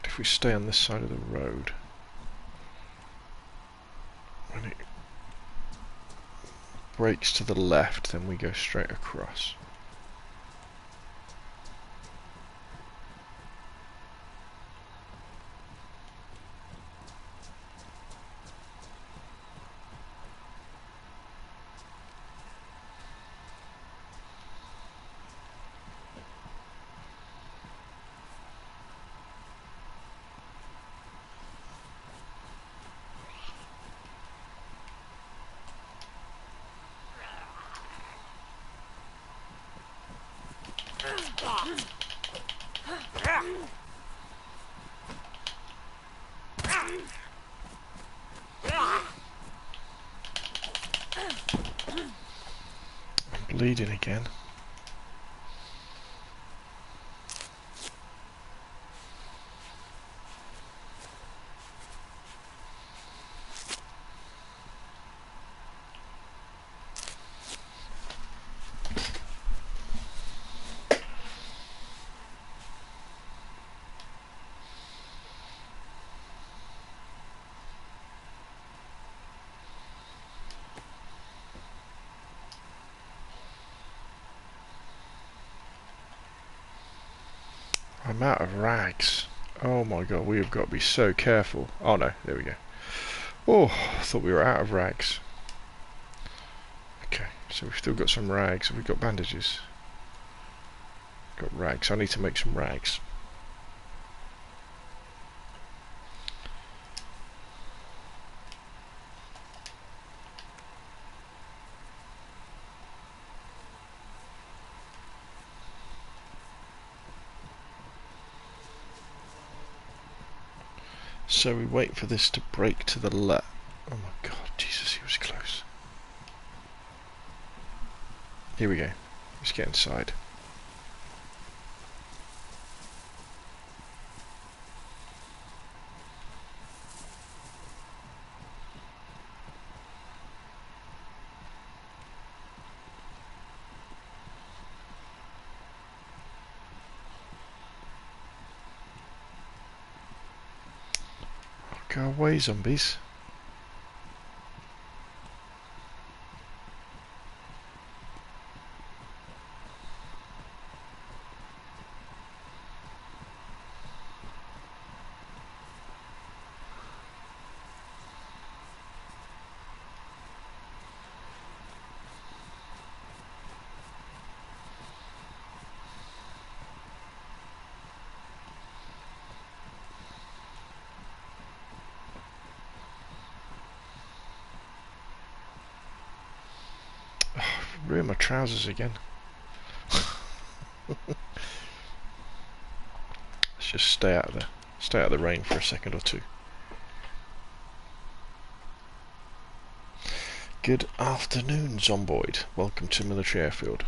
If we stay on this side of the road, when it breaks to the left, then we go straight across. I'm bleeding again. I'm out of rags. Oh my god, we have got to be so careful. Oh no, there we go. Oh, I thought we were out of rags. Okay, so we've still got some rags. Have we got bandages? Got rags. I need to make some rags. So we wait for this to break to the left. Oh my god, Jesus, he was close. Here we go. Let's get inside. Go away, zombies. Ruined my trousers again. Let's just stay out of the rain for a second or two. Good afternoon, Zomboid. Welcome to Military Airfield.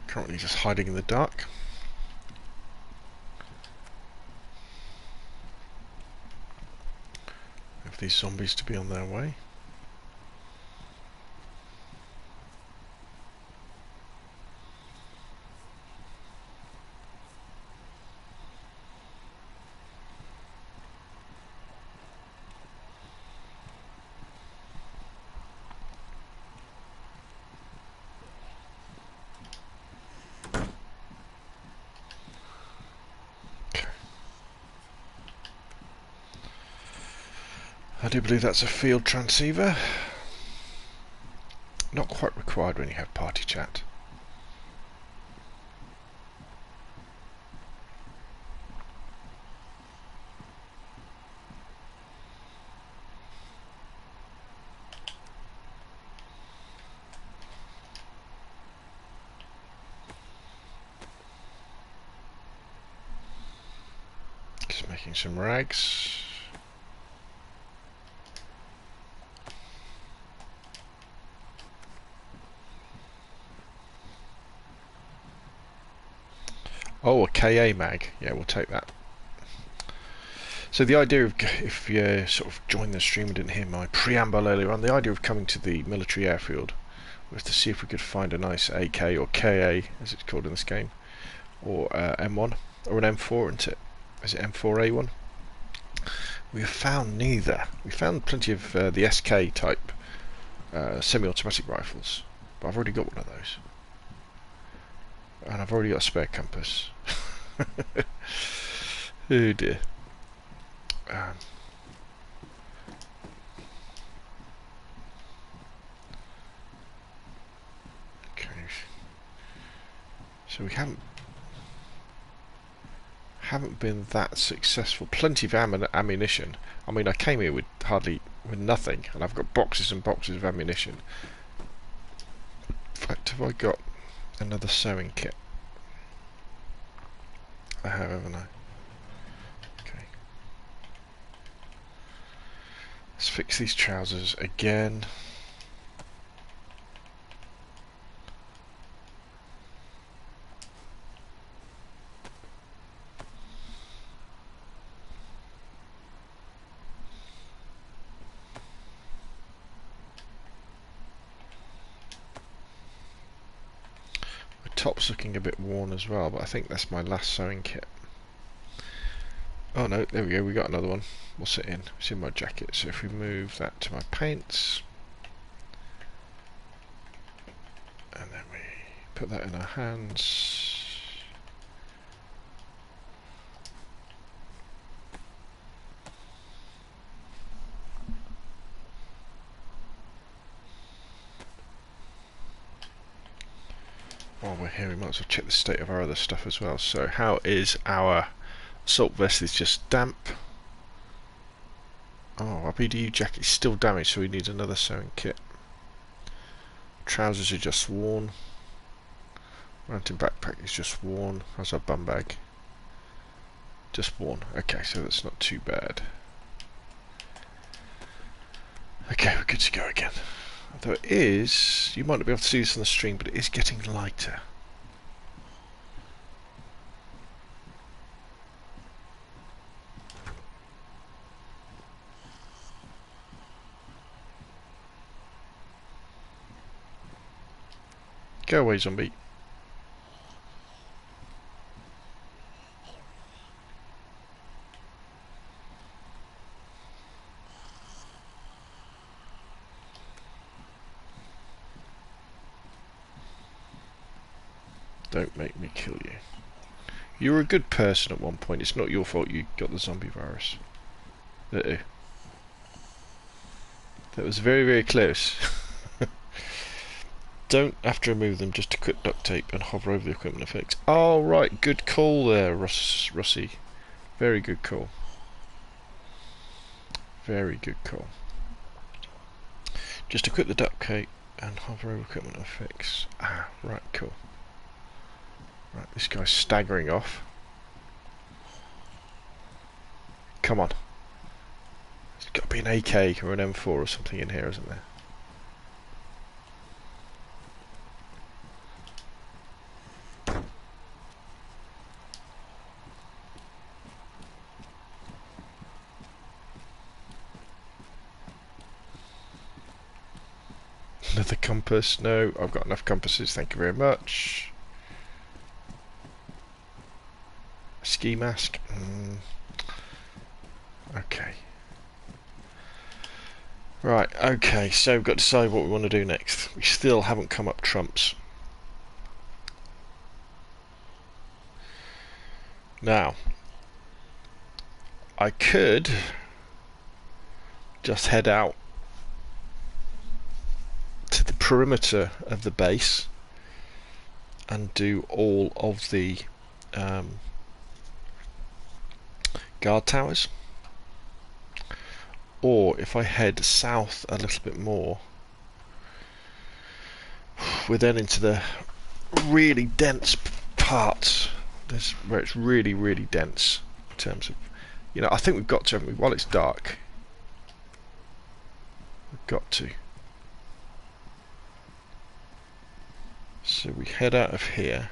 Currently just hiding in the dark. Have these zombies to be on their way. I do believe that's a field transceiver. Not quite required when you have party chat. Just making some rags. Oh, a KA mag. Yeah, we'll take that. So the idea of, if you sort of joined the stream and didn't hear my preamble earlier on, the idea of coming to the military airfield was to see if we could find a nice AK or KA, as it's called in this game, or M1, or an M4, isn't it? Is it M4A1? We have found neither. We found plenty of the SK type semi-automatic rifles, but I've already got one of those. And I've already got a spare compass. Oh dear. Okay. So we haven't been that successful. Plenty of ammunition. I mean, I came here with nothing, and I've got boxes and boxes of ammunition. In fact, have I got another sewing kit? I have, haven't I? Okay. Let's fix these trousers again. Top's looking a bit worn as well, but I think that's my last sewing kit. Oh no, there we go, we got another one. What's it in? It's in my jacket, so if we move that to my paints, and then we put that in our hands. While we're here, we might as well check the state of our other stuff as well. So how is our assault vest? Is just damp. Oh, our BDU jacket is still damaged, so we need another sewing kit. Trousers are just worn. Mountain backpack is just worn. How's our bum bag? Just worn. Okay, so that's not too bad. Okay, we're good to go again. Although it is, you might not be able to see this on the stream, but it is getting lighter. Go away, zombie. Don't make me kill you. You were a good person at one point. It's not your fault you got the zombie virus. Uh-oh. That was very, very close. Don't have to remove them, just to quit duct tape and hover over the equipment effects. Oh, right. Good call there, Rossi. Very good call. Very good call. Just equip the duct tape and hover over equipment effects. Ah, right, cool. Right, this guy's staggering off. Come on. There's got to be an AK or an M4 or something in here, isn't there? Another compass. No, I've got enough compasses, thank you very much. Ski mask. Okay. Right, okay, so we've got to decide what we want to do next. We still haven't come up trumps. Now, I could just head out to the perimeter of the base and do all of the guard towers. Or if I head south a little bit more, we're then into the really dense parts. There's where it's really, really dense in terms of, I think we've got to, while it's dark, we've got to. So we head out of here.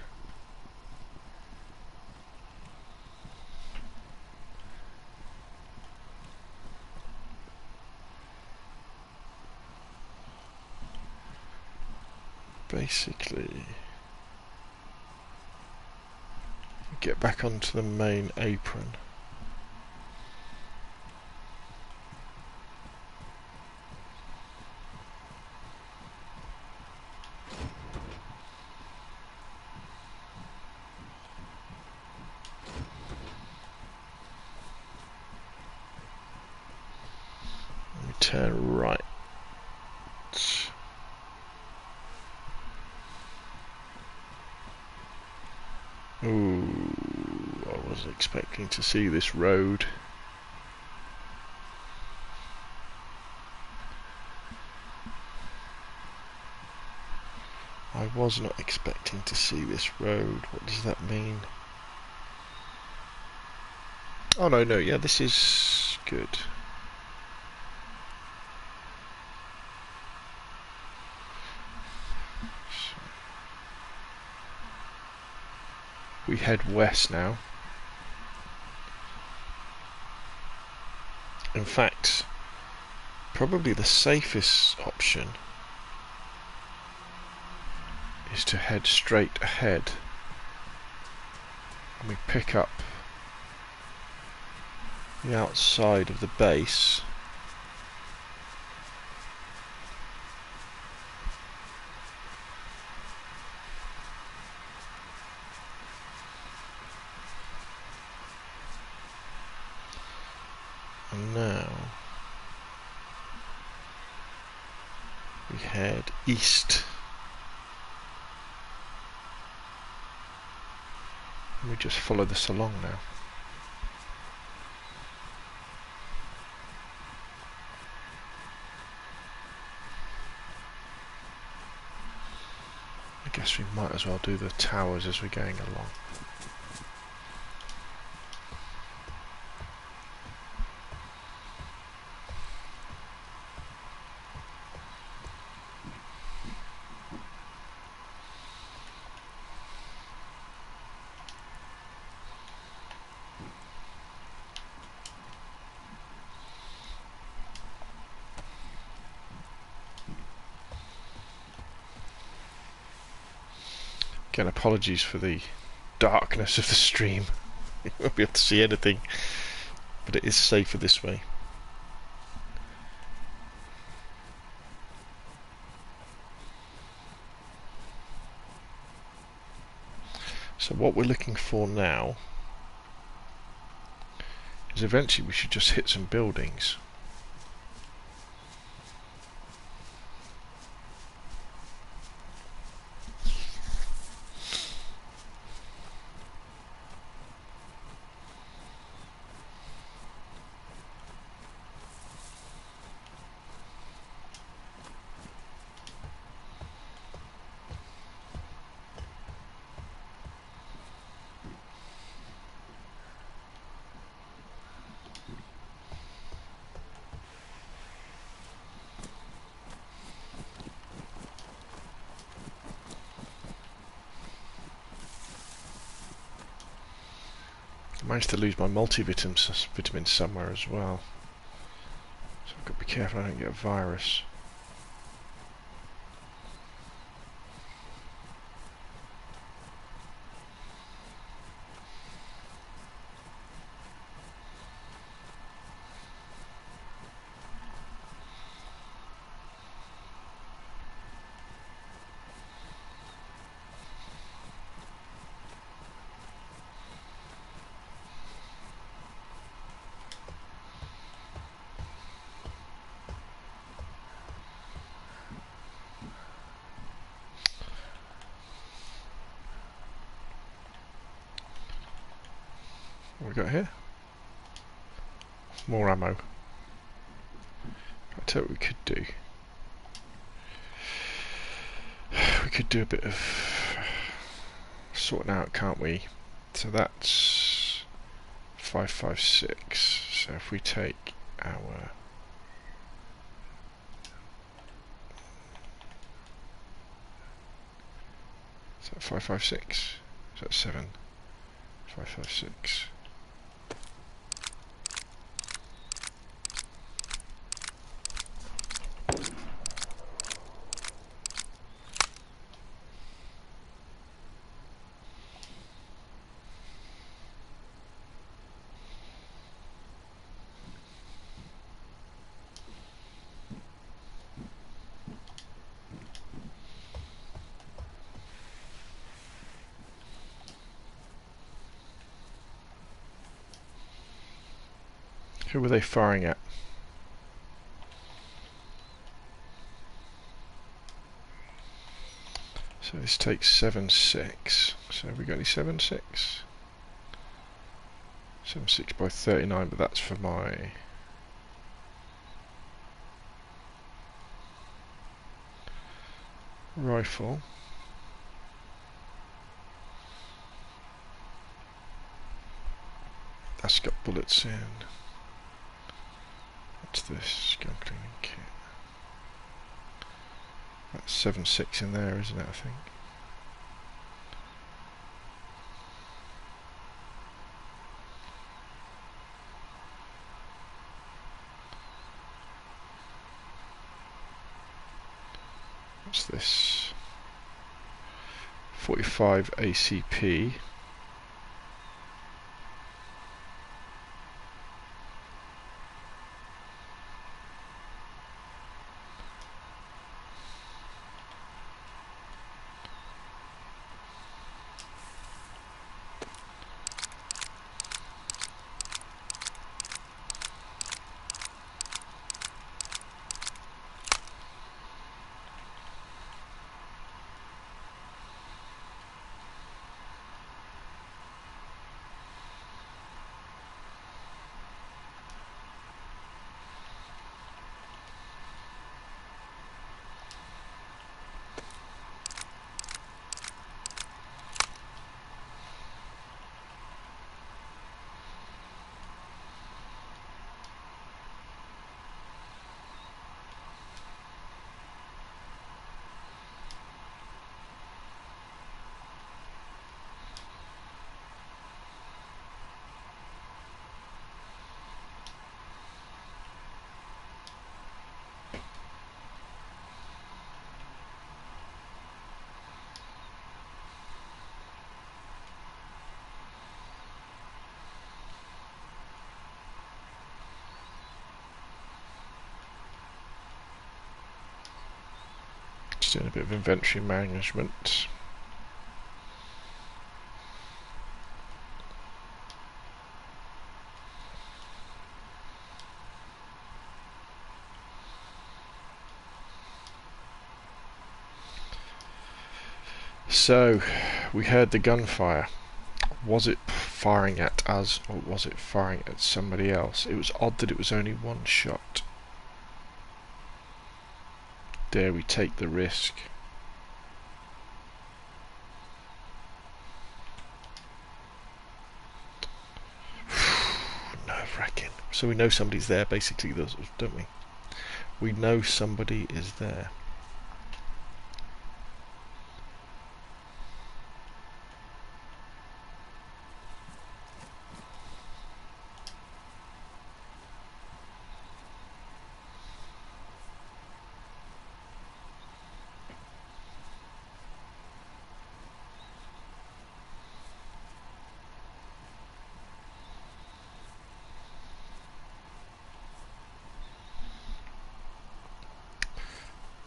Basically, get back onto the main apron. We turn right. Ooh, I wasn't expecting to see this road. I was not expecting to see this road. What does that mean? Oh no, yeah, this is good. We head west now. In fact, probably the safest option is to head straight ahead, and we pick up the outside of the base. And now we head east. And we just follow this along now. I guess we might as well do the towers as we're going along. Again, apologies for the darkness of the stream. You won't be able to see anything, but it is safer this way. So what we're looking for now is eventually we should just hit some buildings. I managed to lose my multivitamins somewhere as well, so I've got to be careful I don't get a virus. What we got here? More ammo. I'll tell you what we could do. We could do a bit of sorting out, can't we? So that's 556. So if we take our is that 556? Is that 7? 556. Who were they firing at? So this takes 7.6. So have we got any 7.6? 7.6 by 39, but that's for my rifle. That's got bullets in. What's this? Gun cleaning kit. That's 7.6 in there, isn't it, I think? What's this? 45 ACP. Just doing a bit of inventory management. So, we heard the gunfire. Was it firing at us or was it firing at somebody else? It was odd that it was only one shot. Dare we take the risk? Nerve-wracking. So we know somebody's there, basically, don't we? We know somebody is there.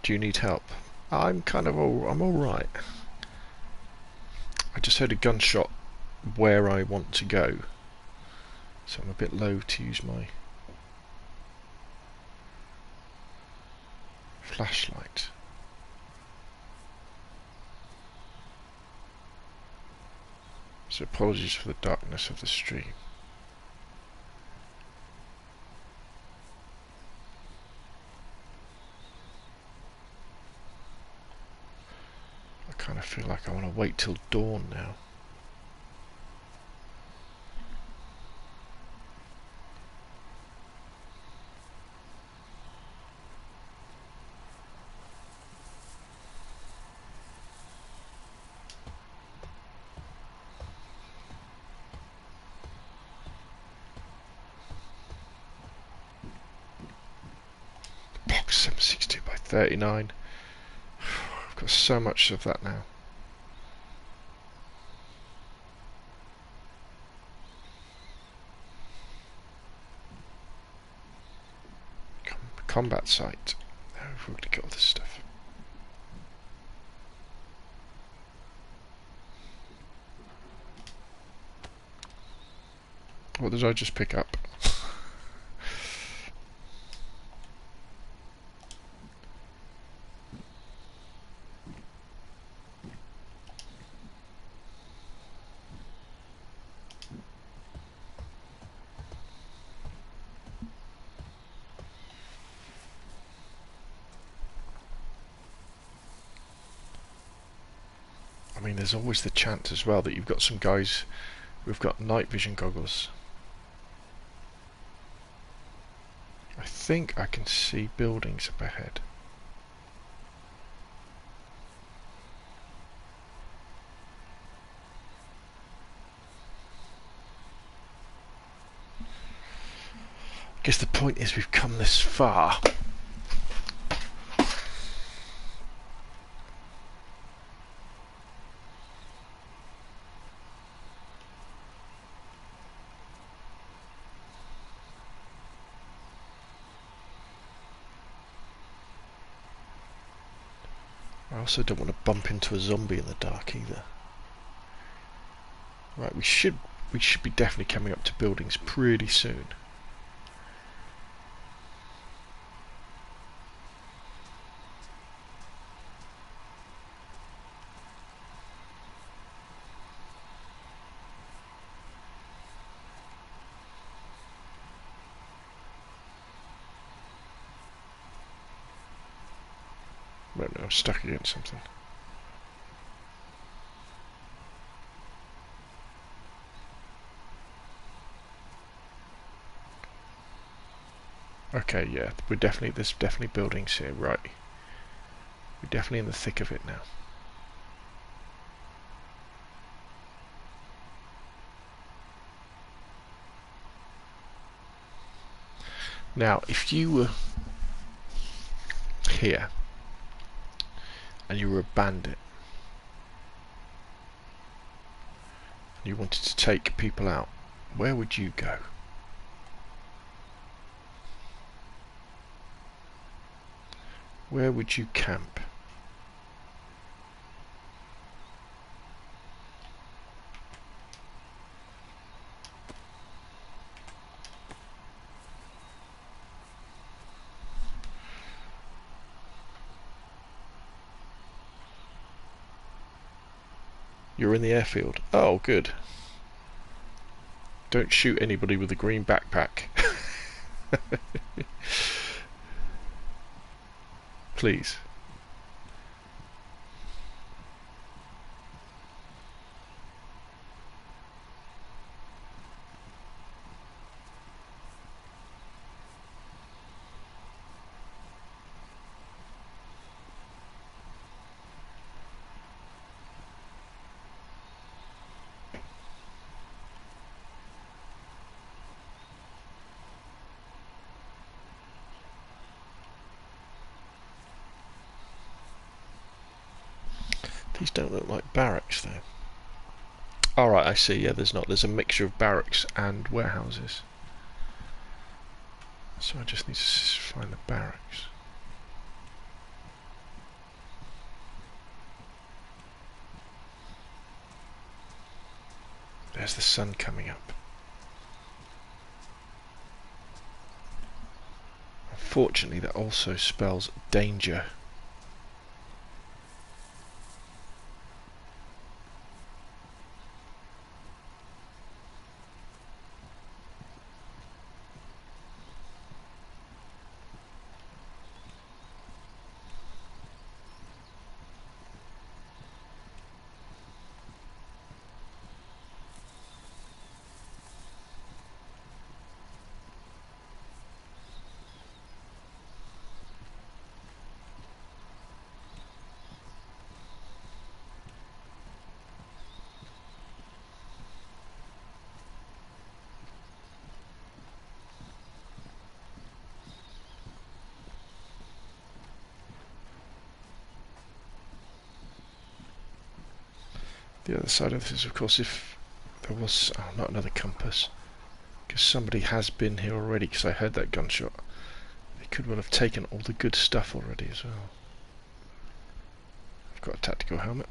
Do you need help? I'm all right. I just heard a gunshot where I want to go, so I'm a bit low to use my flashlight. So apologies for the darkness of the stream. feel like I want to wait till dawn now. Box 762 by 39. I've got so much of that now. Combat site. Now we've already got all this stuff. What did I just pick up? I mean, there's always the chance as well that you've got some guys who've got night vision goggles. I think I can see buildings up ahead. I guess the point is we've come this far. I also don't want to bump into a zombie in the dark either. Right, we should be definitely coming up to buildings pretty soon. Right now, I'm stuck against something. Okay, yeah, there's definitely buildings here, right. We're definitely in the thick of it now. Now, if you were here and you were a bandit, and you wanted to take people out, where would you go? Where would you camp? You're in the airfield. Oh, good. Don't shoot anybody with a green backpack. Please. These don't look like barracks though. Alright, I see, yeah, there's a mixture of barracks and warehouses. So I just need to find the barracks. There's the sun coming up. Unfortunately, that also spells danger. The other side of this is, of course, if there was... Oh, not another compass. Because somebody has been here already, because I heard that gunshot. They could well have taken all the good stuff already as well. I've got a tactical helmet.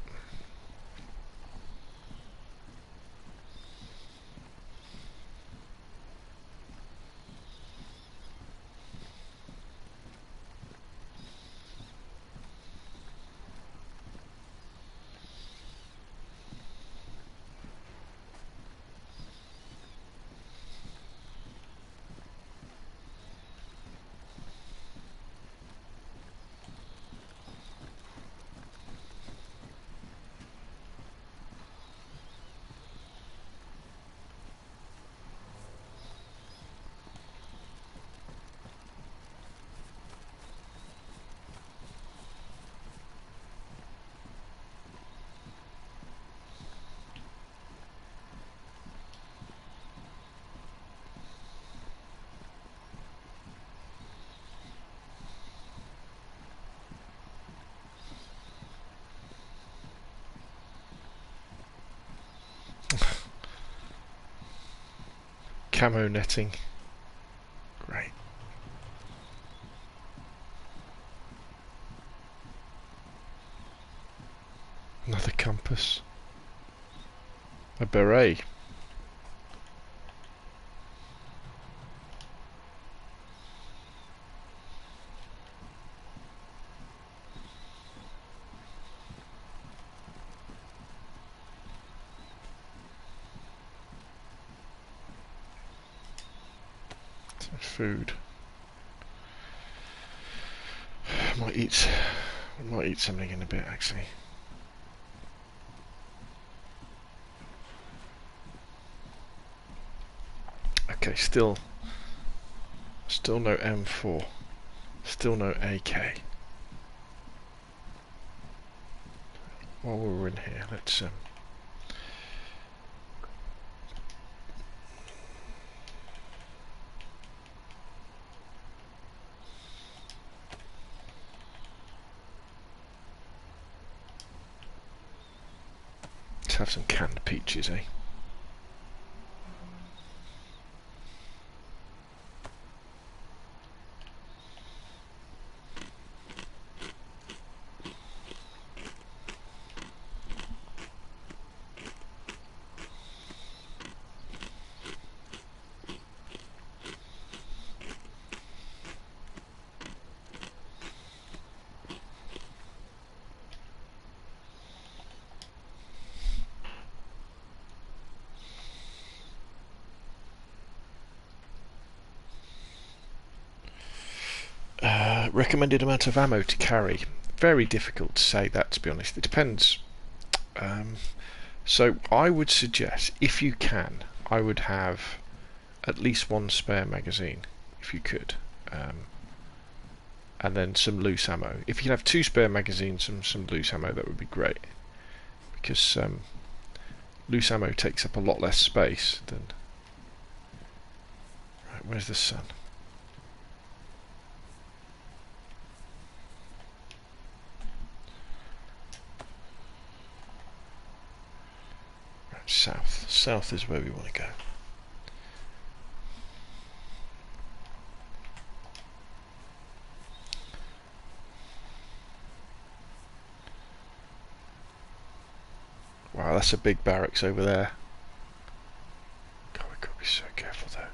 Camo netting. Great. Another compass. A beret. Some food. Might eat something in a bit, actually. Okay, still no M4, still no AK. While we're in here, let's have some canned peaches, eh? Recommended amount of ammo to carry. Very difficult to say that, to be honest. It depends. So I would suggest, if you can, I would have at least one spare magazine, if you could, and then some loose ammo. If you can have two spare magazines and some loose ammo, that would be great, because loose ammo takes up a lot less space than... Right, where's the sun? South. South is where we want to go. Wow, that's a big barracks over there. God, we've got to be so careful though.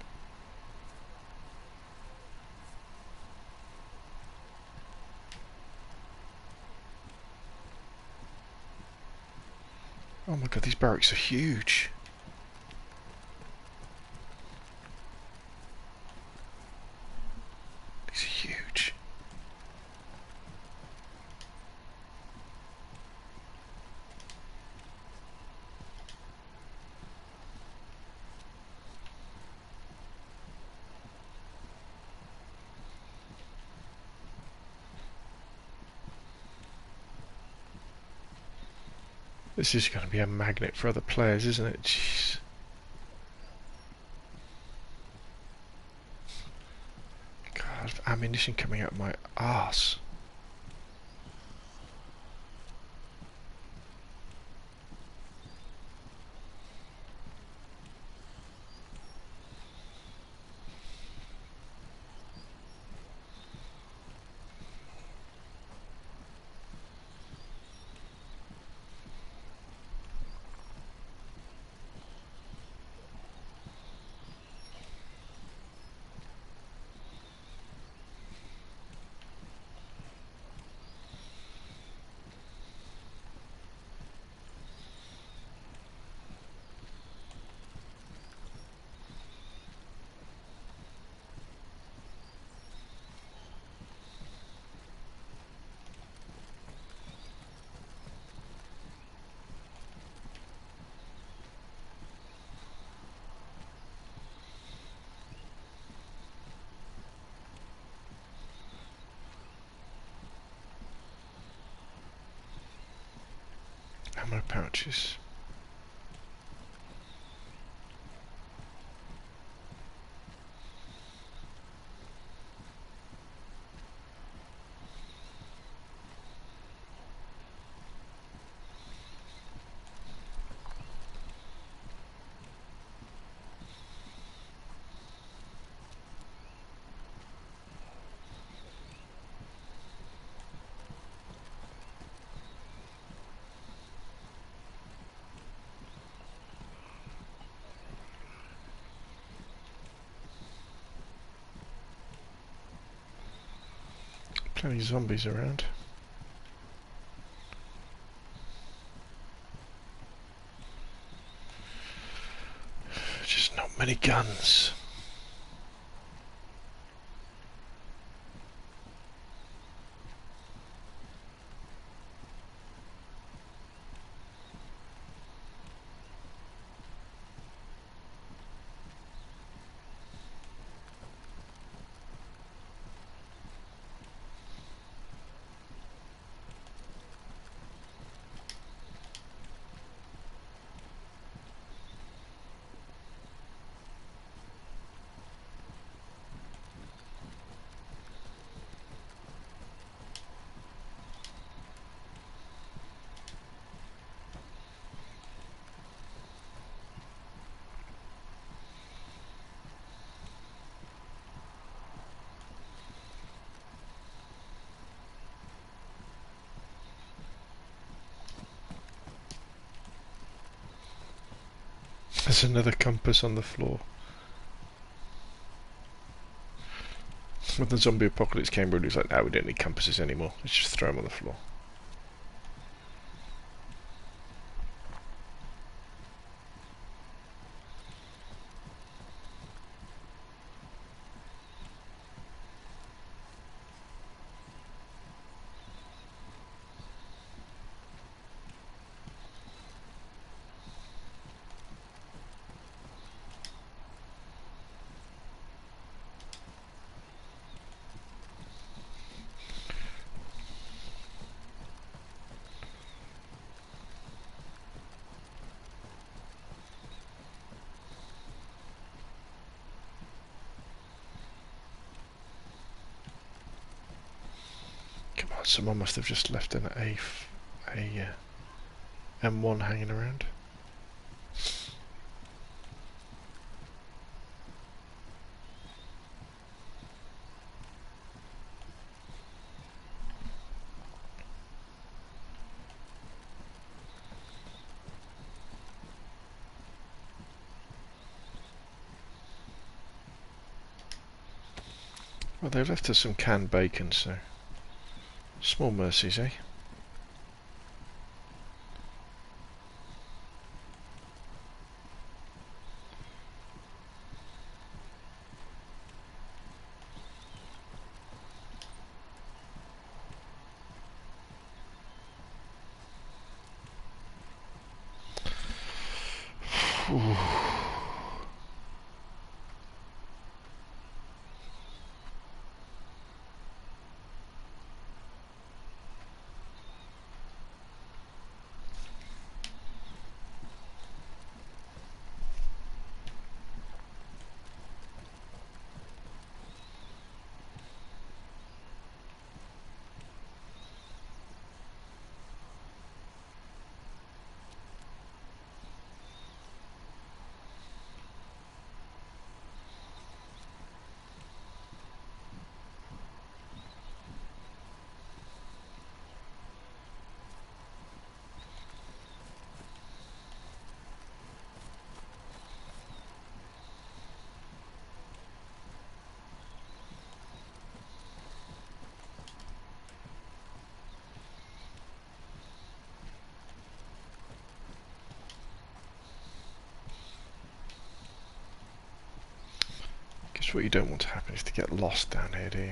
Oh my god, these barracks are huge. These are huge. This is going to be a magnet for other players, isn't it? Jeez. God, ammunition coming out of my arse. ammo pouches. Plenty of zombies around. Just not many guns. There's another compass on the floor. When the zombie apocalypse came, it was like, no, we don't need compasses anymore. Let's just throw them on the floor. Come on, someone must have just left an M1 hanging around. Well, they've left us some canned bacon, so small mercies, eh? Ooh. Guess what you don't want to happen is to get lost down here, do you?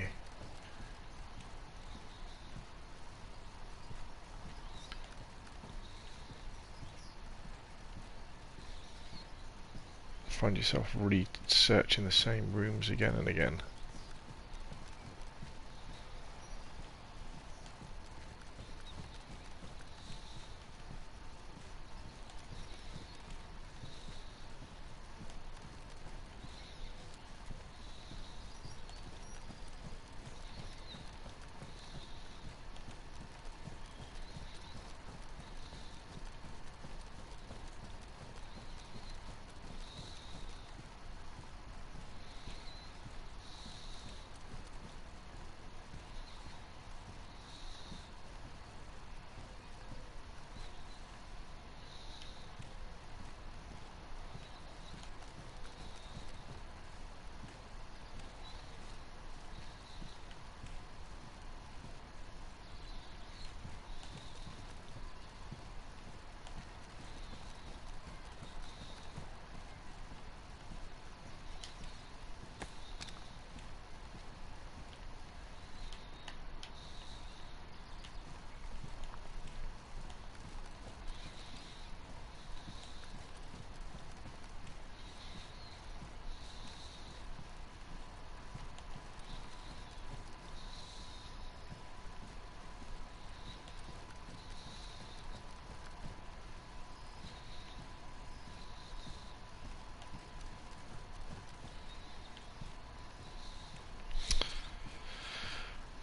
Find yourself researching the same rooms again and again.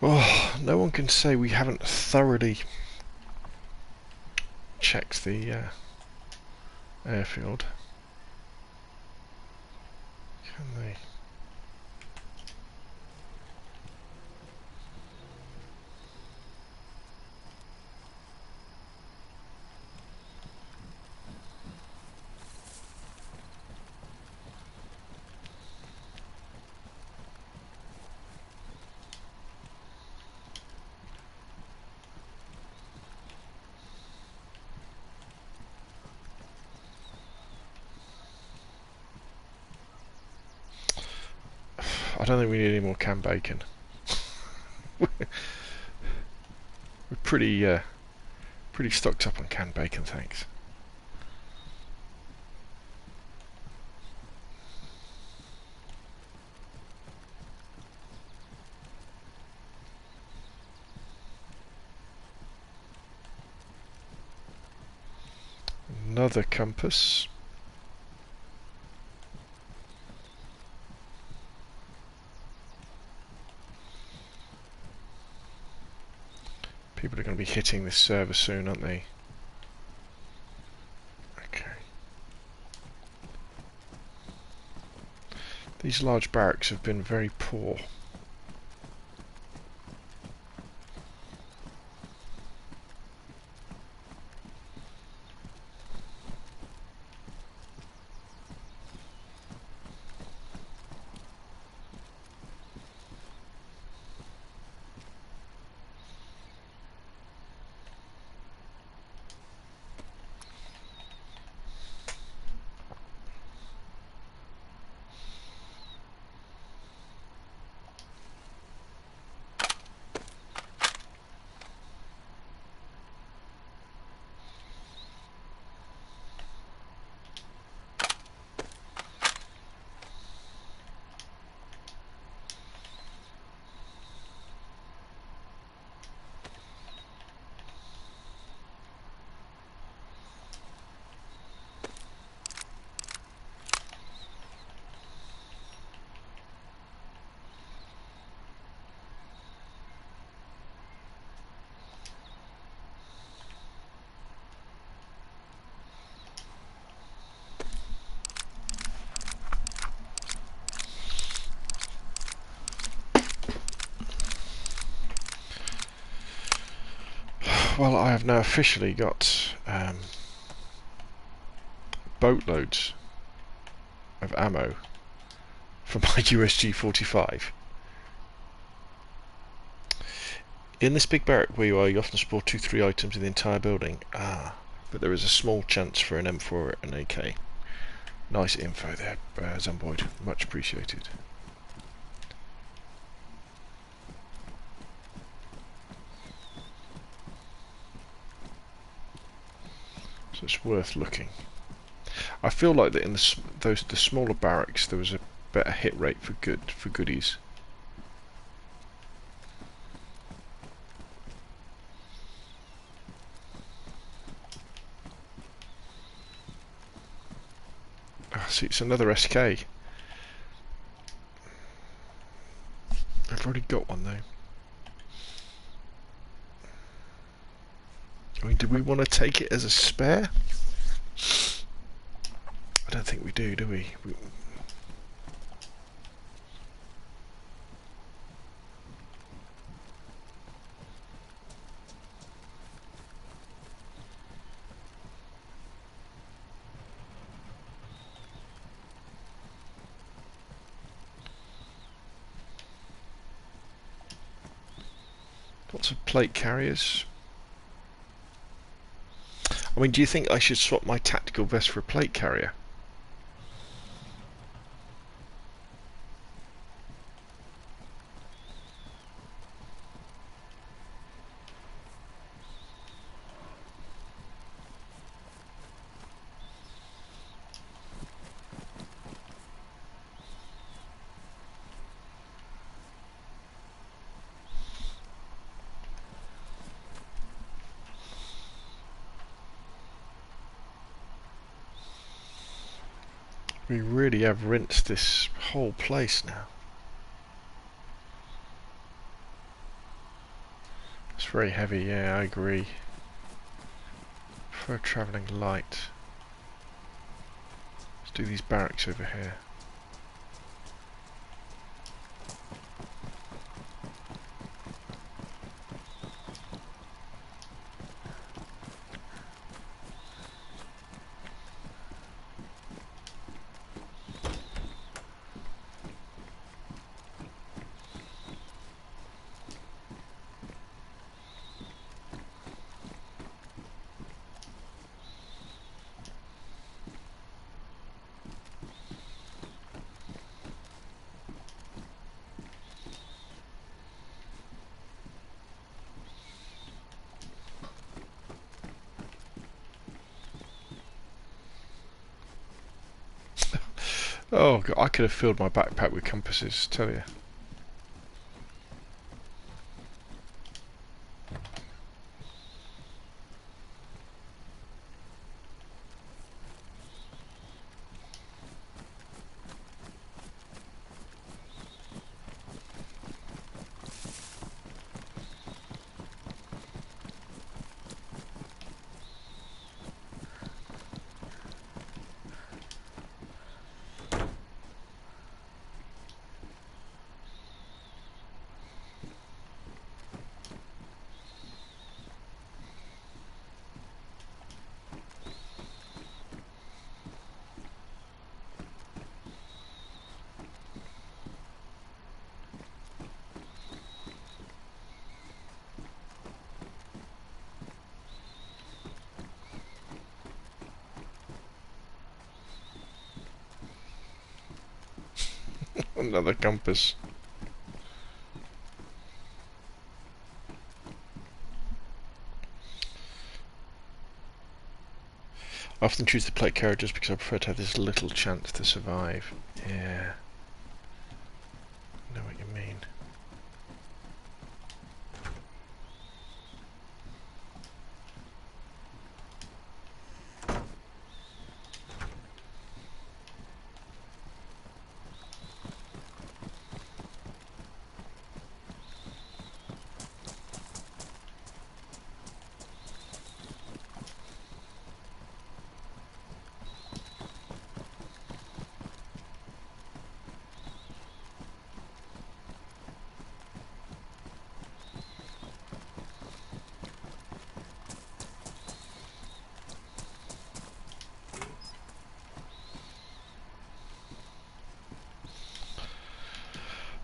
Oh, no one can say we haven't thoroughly checked the airfield. Can they? I don't think we need any more canned bacon. We're pretty stocked up on canned bacon, thanks. Another compass. People are going to be hitting this server soon, aren't they? Okay. These large barracks have been very poor. Well, I have now officially got boatloads of ammo for my USG-45. In this big barrack where you are, you often spawn 2-3 items in the entire building. But there is a small chance for an M4 or an AK. Nice info there, Zomboid. Much appreciated. So it's worth looking. I feel like that in the smaller barracks there was a better hit rate for goodies. See, it's another SK. I've already got one though. I mean, do we want to take it as a spare? I don't think we do we? Lots of plate carriers. I mean, do you think I should swap my tactical vest for a plate carrier? We really have rinsed this whole place now. It's very heavy, yeah, I agree. Prefer travelling light. Let's do these barracks over here. Oh God, I could have filled my backpack with compasses, tell you. Another compass. I often choose the plate carrier just because I prefer to have this little chance to survive. Yeah. I know what you mean.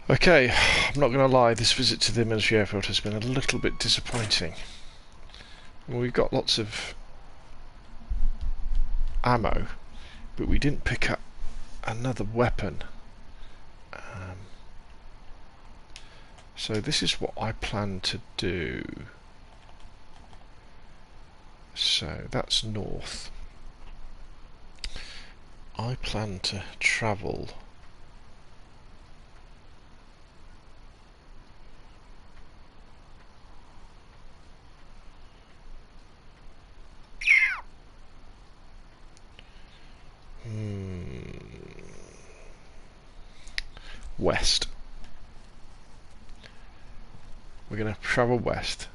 Okay, I'm not going to lie, this visit to the military airfield has been a little bit disappointing. We've got lots of ammo, but we didn't pick up another weapon. So this is what I plan to do. So that's north. I plan to travel west. We're going to travel west.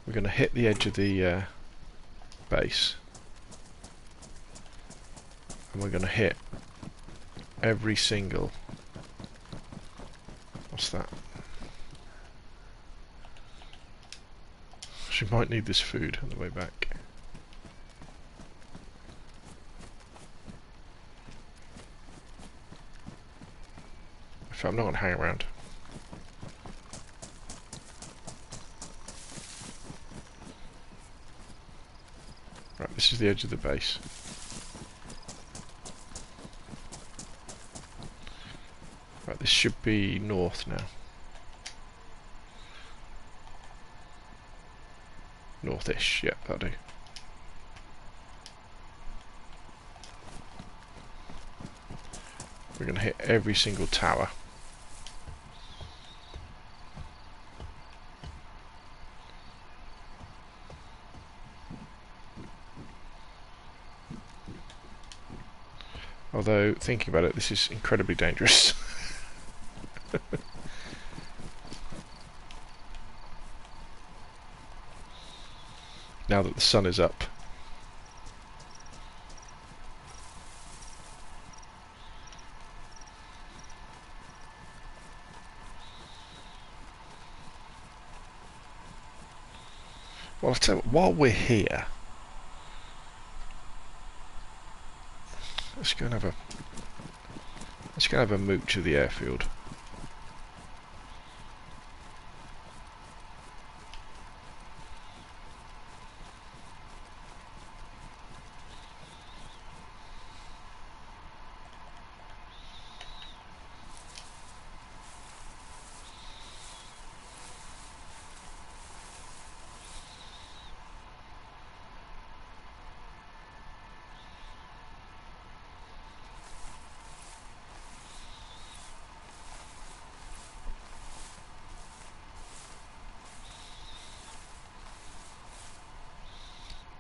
We're going to hit the edge of the base. And we're going to hit every single... What's that? She might need this food on the way back. In fact, I'm not going to hang around. Right, this is the edge of the base. Right, this should be north now. Northish, yeah, that'll do. We're going to hit every single tower. Although, thinking about it, this is incredibly dangerous. now that the sun is up. Well, I'll tell you what, while we're here, let's go and have a mooch of the airfield.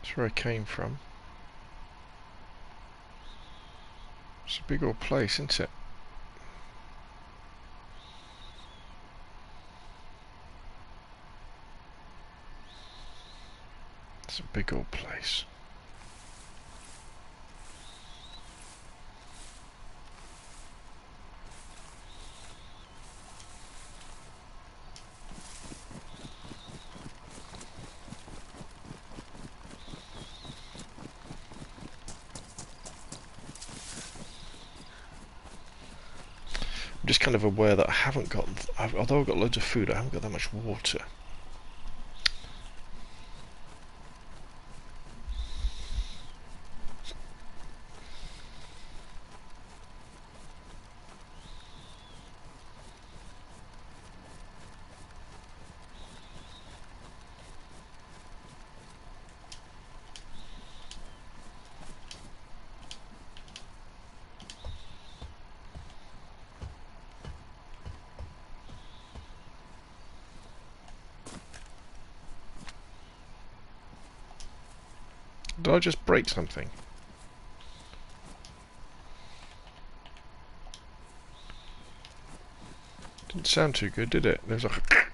That's where I came from. It's a big old place, isn't it? It's a big old place. I'm just kind of aware that I haven't got, although I've got loads of food, I haven't got that much water. Did I just break something? Didn't sound too good, did it? There was like a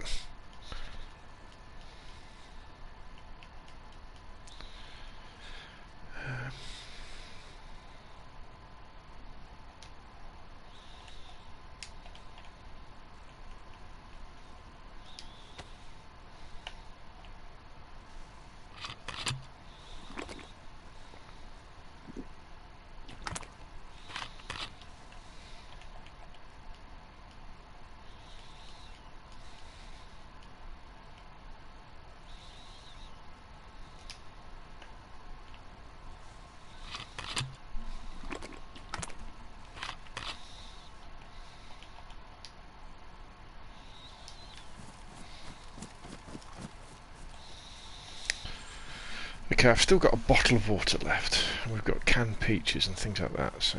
Okay, I've still got a bottle of water left. We've got canned peaches and things like that, so...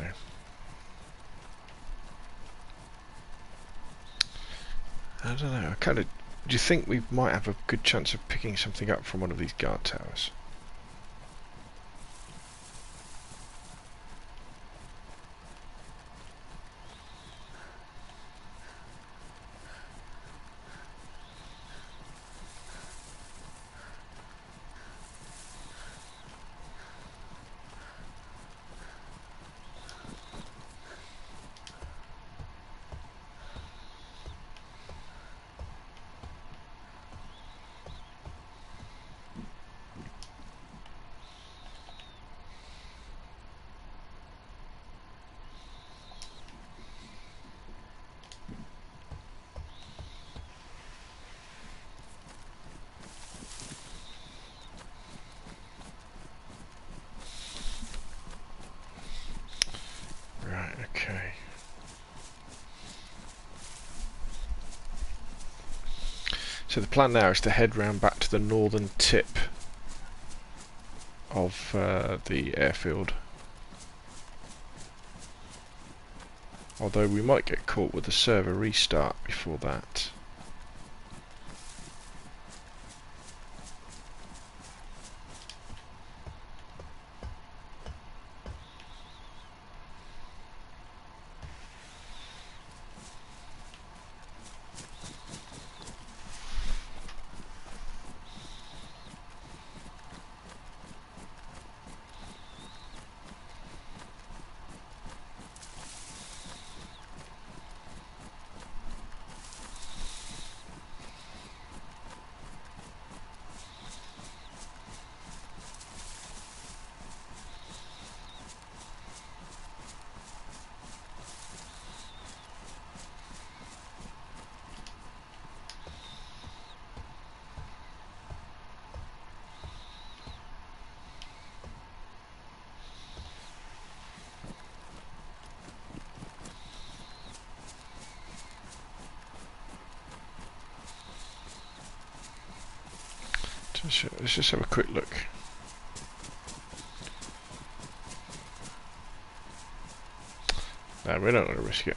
I don't know, do you think we might have a good chance of picking something up from one of these guard towers? Okay. So the plan now is to head round back to the northern tip of the airfield. Although we might get caught with the server restart before that. Let's just have a quick look. No, we don't want to risk it.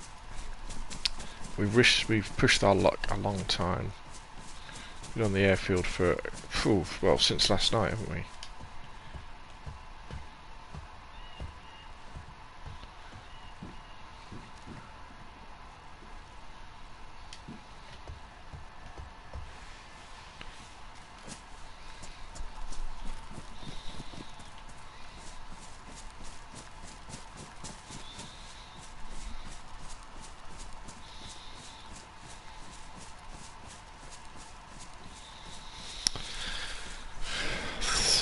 We've pushed our luck a long time. Been on the airfield for, well, since last night, haven't we?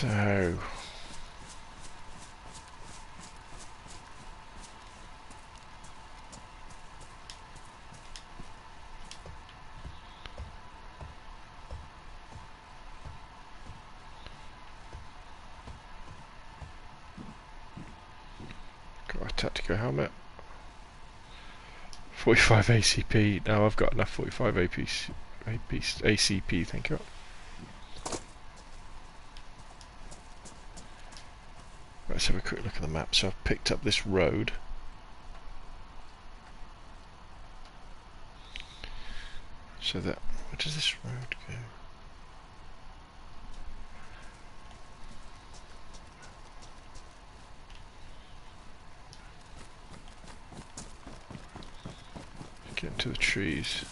So got a tactical helmet. 45 ACP. No, I've got enough 45 ACP, thank you. Let's have a quick look at the map. So I've picked up this road. So that, where does this road go? Get into the trees.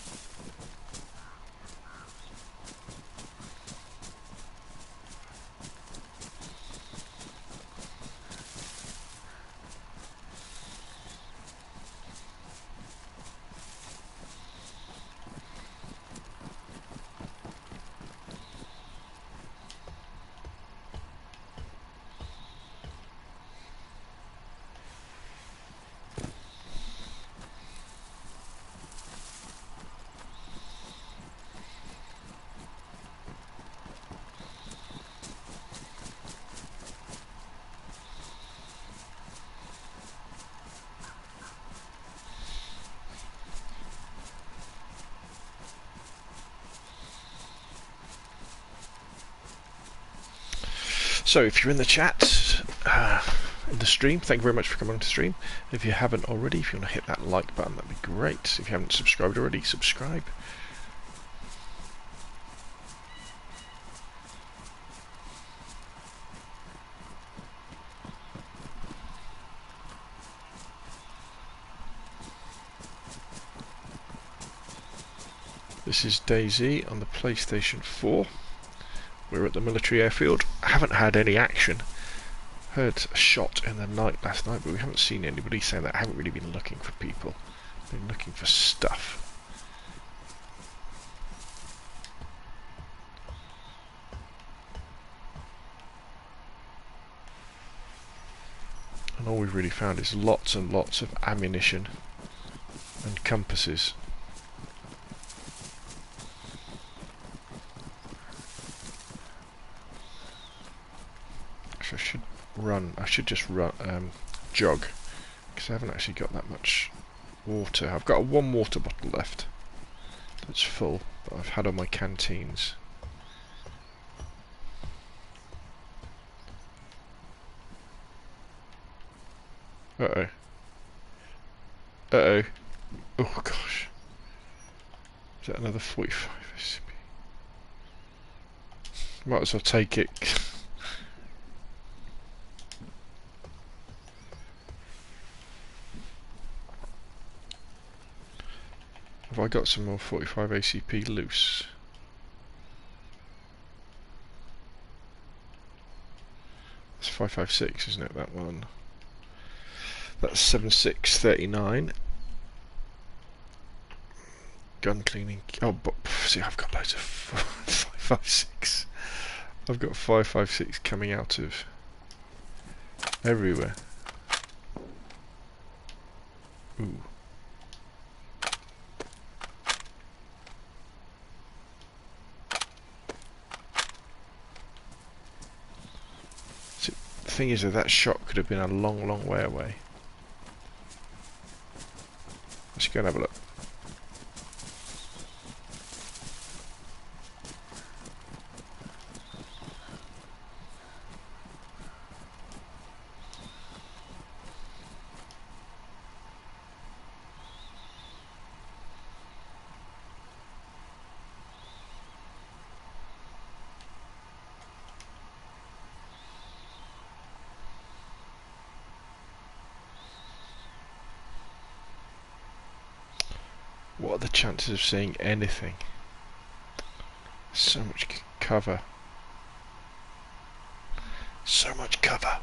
So if you're in the chat, in the stream, thank you very much for coming on to stream. If you haven't already, if you want to hit that like button, that'd be great. If you haven't subscribed already, subscribe. This is DayZ on the PlayStation 4. We're at the military airfield. I haven't had any action. Heard a shot in the night last night, but we haven't seen anybody saying that. I haven't really been looking for people. Been looking for stuff. And all we've really found is lots and lots of ammunition and compasses. I should just run, jog, because I haven't actually got that much water. I've got one water bottle left that's full, but I've had all my canteens. Uh-oh. Uh-oh. Oh gosh. Is that another 45 SCP? Might as well take it. Have I got some more 45 ACP loose? That's 556, isn't it, that one? That's 7639. Gun cleaning. Oh, but see, I've got loads of 556. I've got 556 coming out of everywhere. Ooh. The thing is that shot could have been a long, long way away. Let's go and have a look. what are the chances of seeing anything? So much cover. So much cover.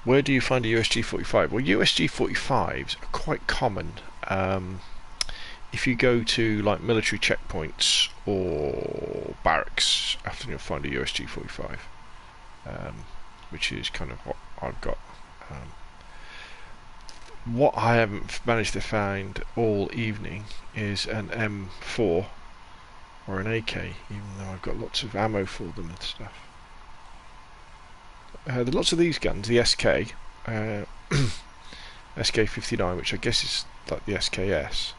Where do you find a USG-45? Well, USG-45s are quite common. If you go to like military checkpoints or barracks, often you'll find a USG-45, which is kind of what I've got. What I haven't managed to find all evening is an M4 or an AK, even though I've got lots of ammo for them and stuff. There are lots of these guns, the SK, SK-59, which I guess is like the SKS.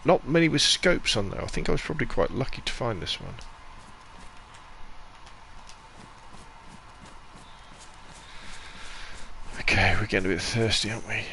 Not many with scopes on there. I think I was probably quite lucky to find this one. Okay, we're getting a bit thirsty, aren't we?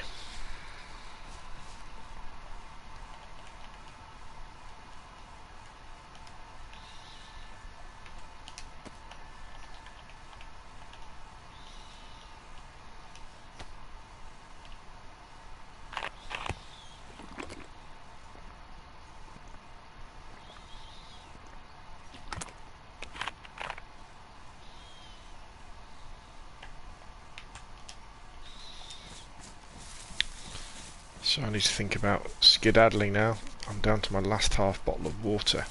So I need to think about skedaddling now. I'm down to my last half bottle of water.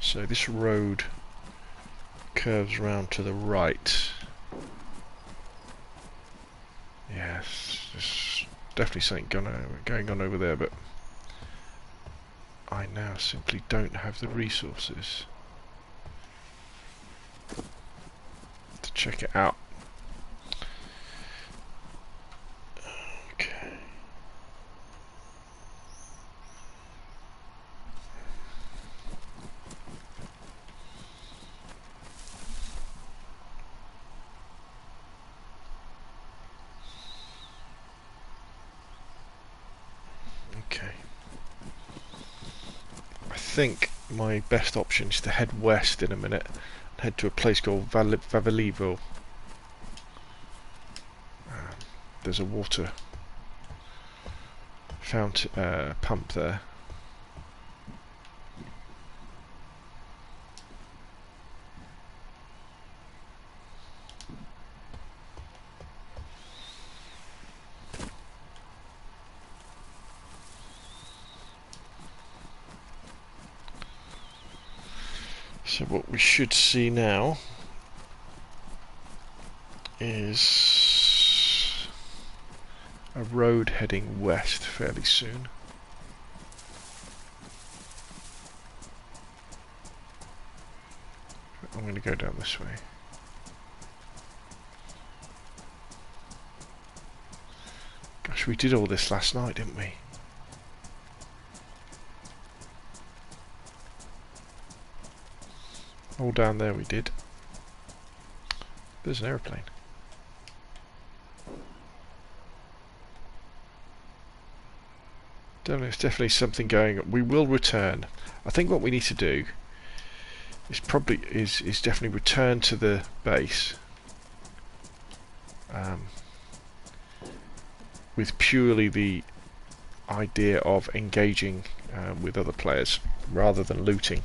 So this road curves round to the right. Yes, there's definitely something going on over there, but I now simply don't have the resources to check it out. Okay. Okay. I think my best option is to head west in a minute and head to a place called Vavelivo. There's a water pump there. So what we should see now is a road heading west fairly soon. I'm going to go down this way. Gosh, we did all this last night, didn't we? All down there we did. There's an aeroplane. There's definitely something going on. We will return. I think what we need to do is definitely return to the base with purely the idea of engaging with other players rather than looting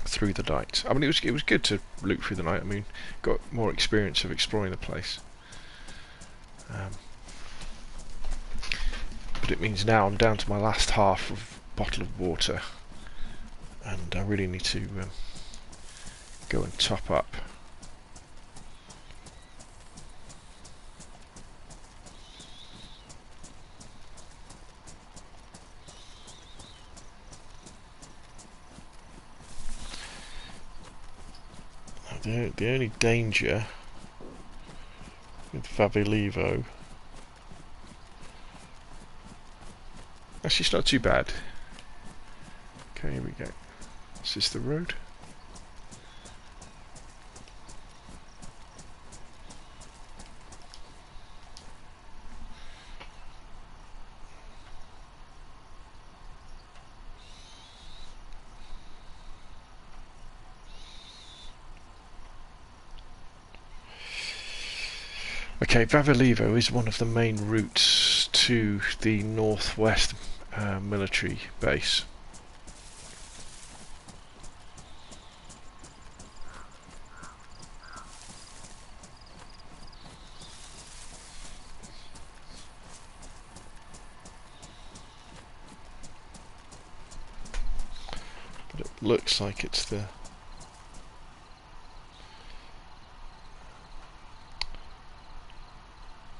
through the night. I mean, it was good to loot through the night. I mean, got more experience of exploring the place. But it means now I'm down to my last half of bottle of water, and I really need to go and top up. The only danger with Vavelivo, actually it's not too bad. Okay, here we go. Is this the road? Okay, Vavalivo is one of the main routes to the northwest military base. But it looks like it's the...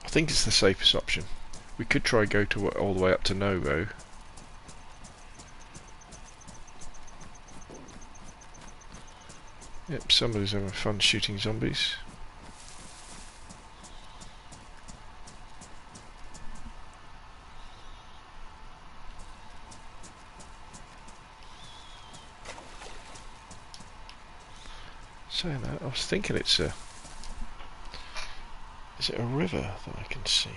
I think it's the safest option. We could try go to all the way up to Novo. Yep, somebody's having fun shooting zombies. Saying that, I was thinking it's a... Is it a river that I can see?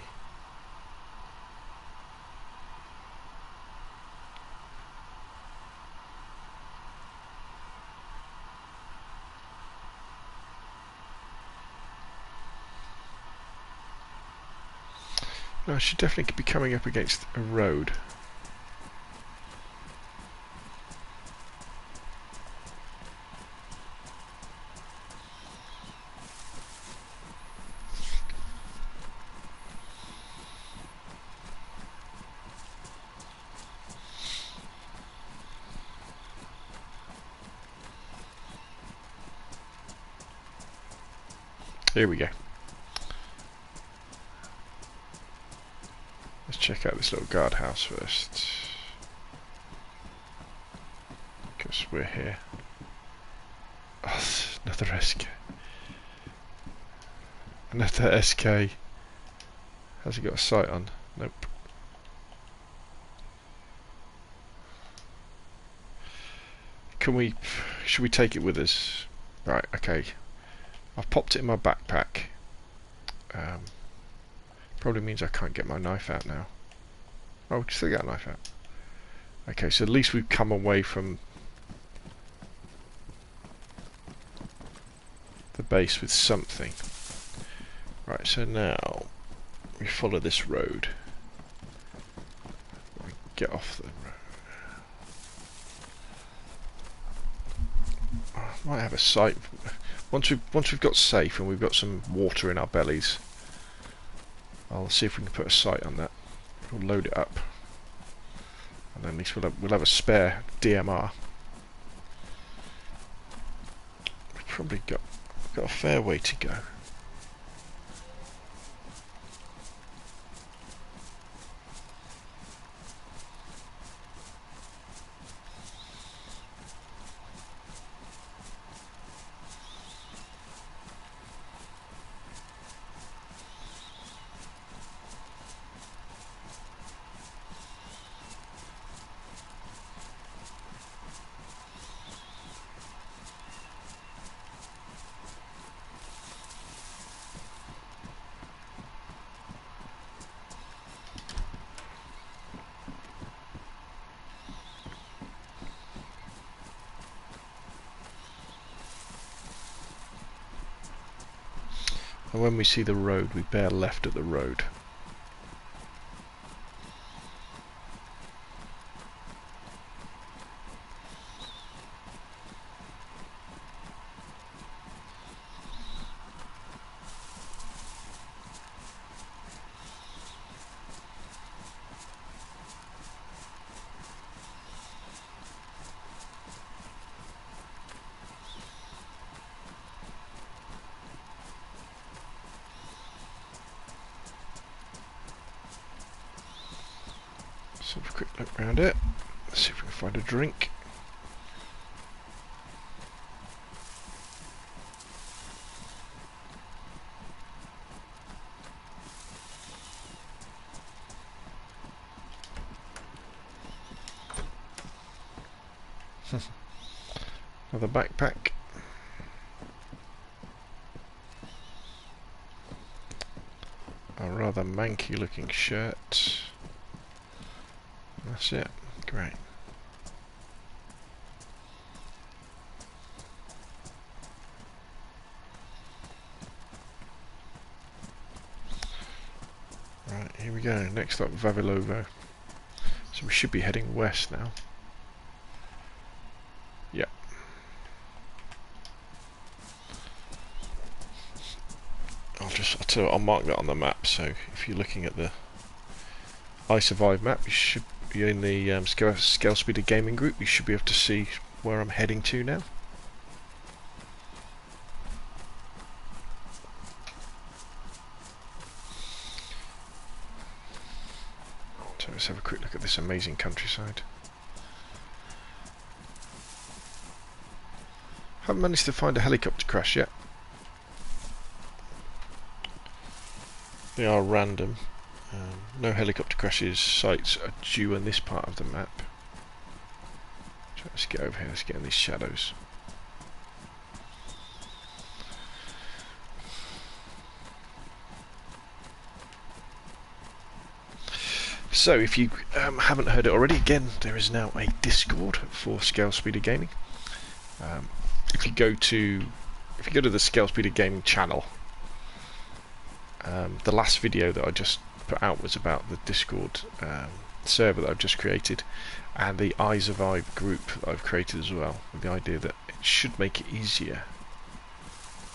No, I should definitely be coming up against a road. Here we go. Let's check out this little guardhouse first, because we're here. Oh, another SK. Another SK. Has he got a sight on? Nope. Should we take it with us? Right, okay. I've popped it in my backpack. Probably means I can't get my knife out now. Oh, we can still get a knife out. Okay, so at least we've come away from the base with something. Right, so now we follow this road. We get off the road. I might have a sight. Once we've got safe and we've got some water in our bellies, I'll see if we can put a sight on that. We'll load it up, and then at least we'll have a spare DMR. We've probably got a fair way to go. And when we see the road, we bear left at the road. Let's have a quick look around it. Let's see if we can find a drink. Another backpack. A rather manky looking shirt. That's it. Great. Right, here we go. Next up, Vavilovo. So we should be heading west now. Yep. I'll mark that on the map. So if you're looking at the I Survive map, you should be in the Scalespeeder gaming group. You should be able to see where I'm heading to now. So let's have a quick look at this amazing countryside. Haven't managed to find a helicopter crash yet. They are random. No helicopter crashes sites are due on this part of the map. So let's get over here, let's get in these shadows. So if you haven't heard it already, again, there is now a Discord for Scalespeeder Gaming. If you go to the Scalespeeder Gaming channel, the last video that I just put out was about the Discord server that I've just created, and the I Survive group that I've created as well, with the idea that it should make it easier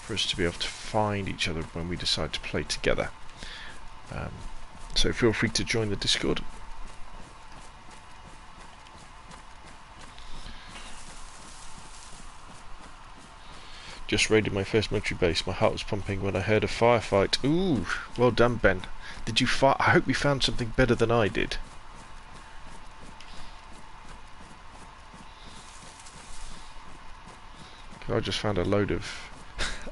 for us to be able to find each other when we decide to play together. So feel free to join the Discord. Just raided my first military base. My heart was pumping when I heard a firefight. Ooh, well done, Ben. Did you fight? I hope you found something better than I did. I just found a load of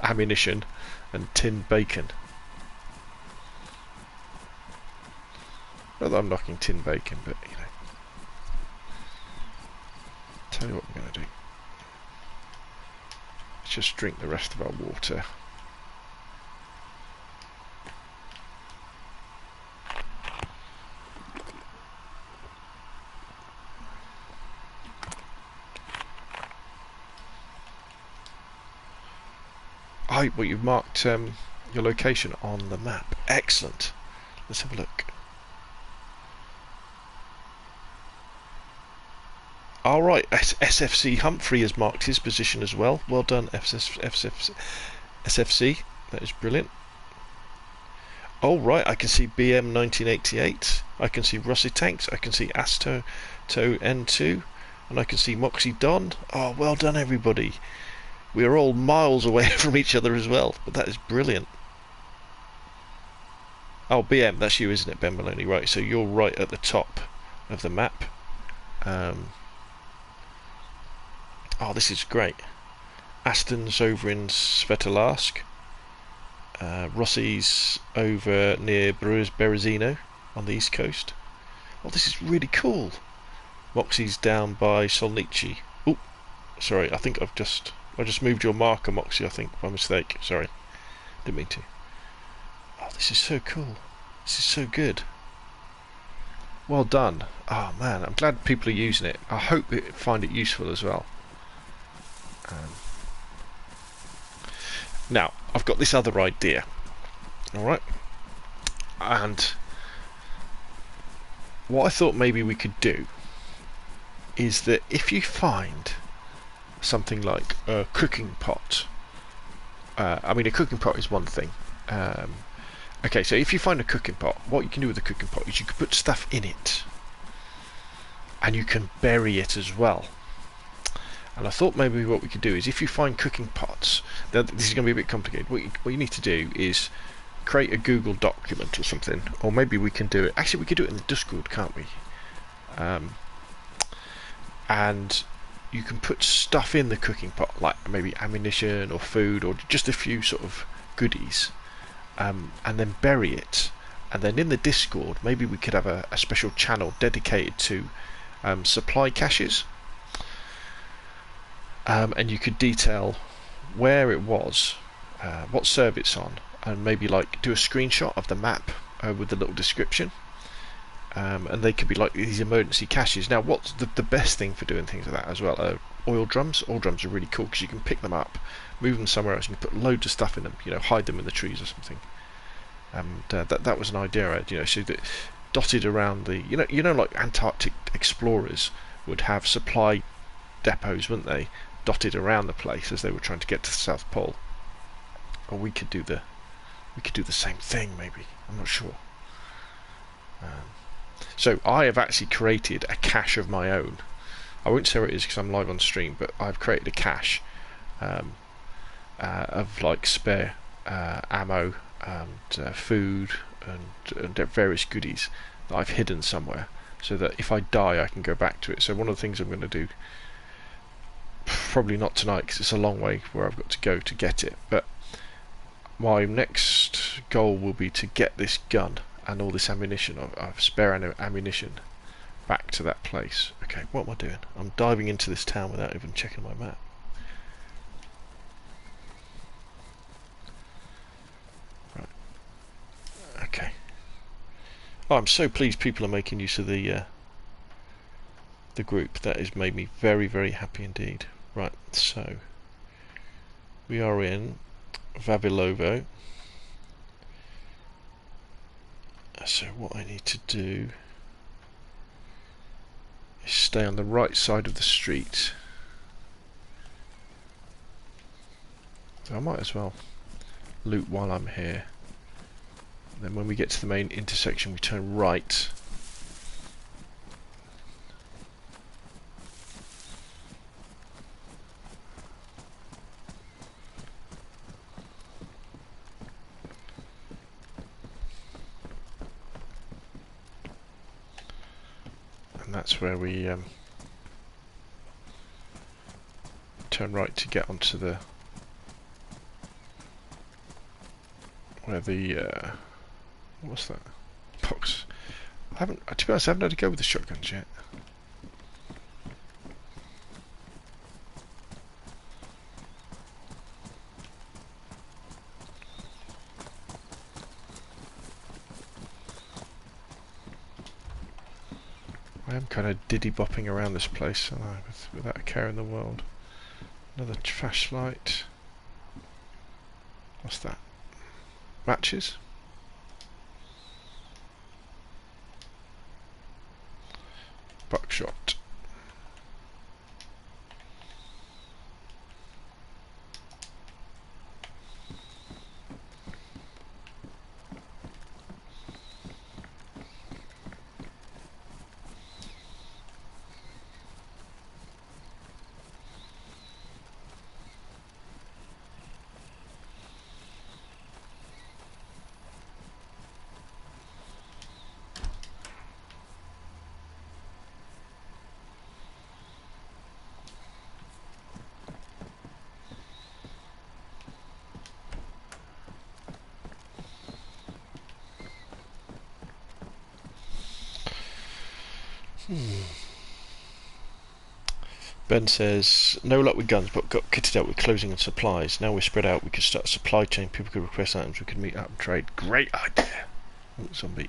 ammunition and tinned bacon. Not that I'm knocking tinned bacon, but you know. Tell you what I'm going to do. Let's just drink the rest of our water. Well, you've marked your location on the map. Excellent. Let's have a look. Alright, SFC Humphrey has marked his position as well. Well done, SFC. That is brilliant. Oh, right, I can see BM 1988. I can see Rossi Tanks. I can see Asto N2. And I can see Moxie Don. Oh, well done, everybody. We are all miles away from each other as well, but that is brilliant. Oh, BM, that's you, isn't it, Ben Maloney? Right, so you're right at the top of the map. Oh, this is great. Aston's over in Svetolarsk. Rossi's over near Berezino on the east coast. Oh, this is really cool. Moxie's down by Solnici. Oh, sorry, I think I just moved your marker, Moxie, I think, by mistake. Sorry. Didn't mean to. Oh, this is so cool. This is so good. Well done. Oh, man, I'm glad people are using it. I hope they find it useful as well. Now, I've got this other idea. Alright? And what I thought maybe we could do is that if you find something like a cooking pot, I mean, a cooking pot is one thing. Okay, so if you find a cooking pot, what you can do with a cooking pot is you can put stuff in it, and you can bury it as well. And I thought maybe what we could do is, if you find cooking pots, this is going to be a bit complicated. What you need to do is create a Google document or something, or maybe we can do it. Actually, we could do it in the Discord, can't we? And you can put stuff in the cooking pot, like maybe ammunition or food or just a few sort of goodies, and then bury it. And then in the Discord, maybe we could have a special channel dedicated to supply caches. And you could detail where it was, what server it's on, and maybe like do a screenshot of the map with a little description. And they could be like these emergency caches. Now, what's the best thing for doing things like that as well? Oil drums. Oil drums are really cool because you can pick them up, move them somewhere else, and you can put loads of stuff in them. You know, hide them in the trees or something. and that was an idea I had, so that dotted around the, like Antarctic explorers would have supply depots, wouldn't they, dotted around the place as they were trying to get to the South Pole. Or we could do the same thing, maybe. I'm not sure. So I have actually created a cache of my own. I won't say what it is because I'm live on stream, but I've created a cache of like spare ammo and food and various goodies that I've hidden somewhere, so that if I die I can go back to it. So one of the things I'm going to do, probably not tonight because it's a long way where I've got to go to get it, but my next goal will be to get this gun and all this ammunition, of spare ammunition, back to that place. Okay, what am I doing? I'm diving into this town without even checking my map. Right. Okay. Oh, I'm so pleased people are making use of the group. That has made me very, very happy indeed. Right, so we are in Vavilovo. So what I need to do is stay on the right side of the street. So I might as well loot while I'm here. And then when we get to the main intersection we turn right. That's where we turn right to get onto the what's that box? To be honest, I haven't had to go with the shotguns yet. I am kind of diddy-bopping around this place, without a care in the world. Another flashlight. What's that? Matches? Buckshot. Ben says, no luck with guns, but got kitted out with clothing and supplies. Now we're spread out, we could start a supply chain, people could request items, we could meet up and trade. Great idea! Zombie.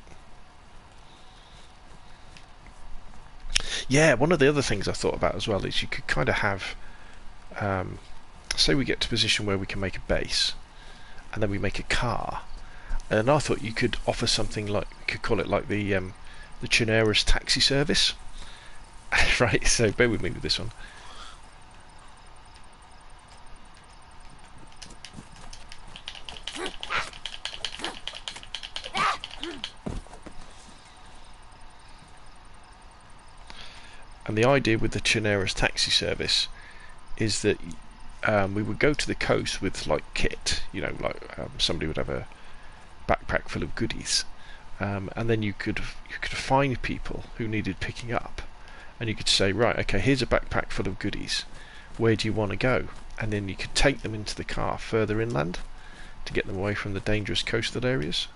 Yeah, one of the other things I thought about as well is you could kind of have, say we get to a position where we can make a base, and then we make a car, and I thought you could offer something like, you could call it like the Chernera's taxi service. Right, so bear with me with this one. And the idea with the Chernera's taxi service is that we would go to the coast with like kit, somebody would have a backpack full of goodies, and then you could find people who needed picking up. And you could say, right, okay, here's a backpack full of goodies. Where do you want to go? And then you could take them into the car further inland to get them away from the dangerous coastal areas.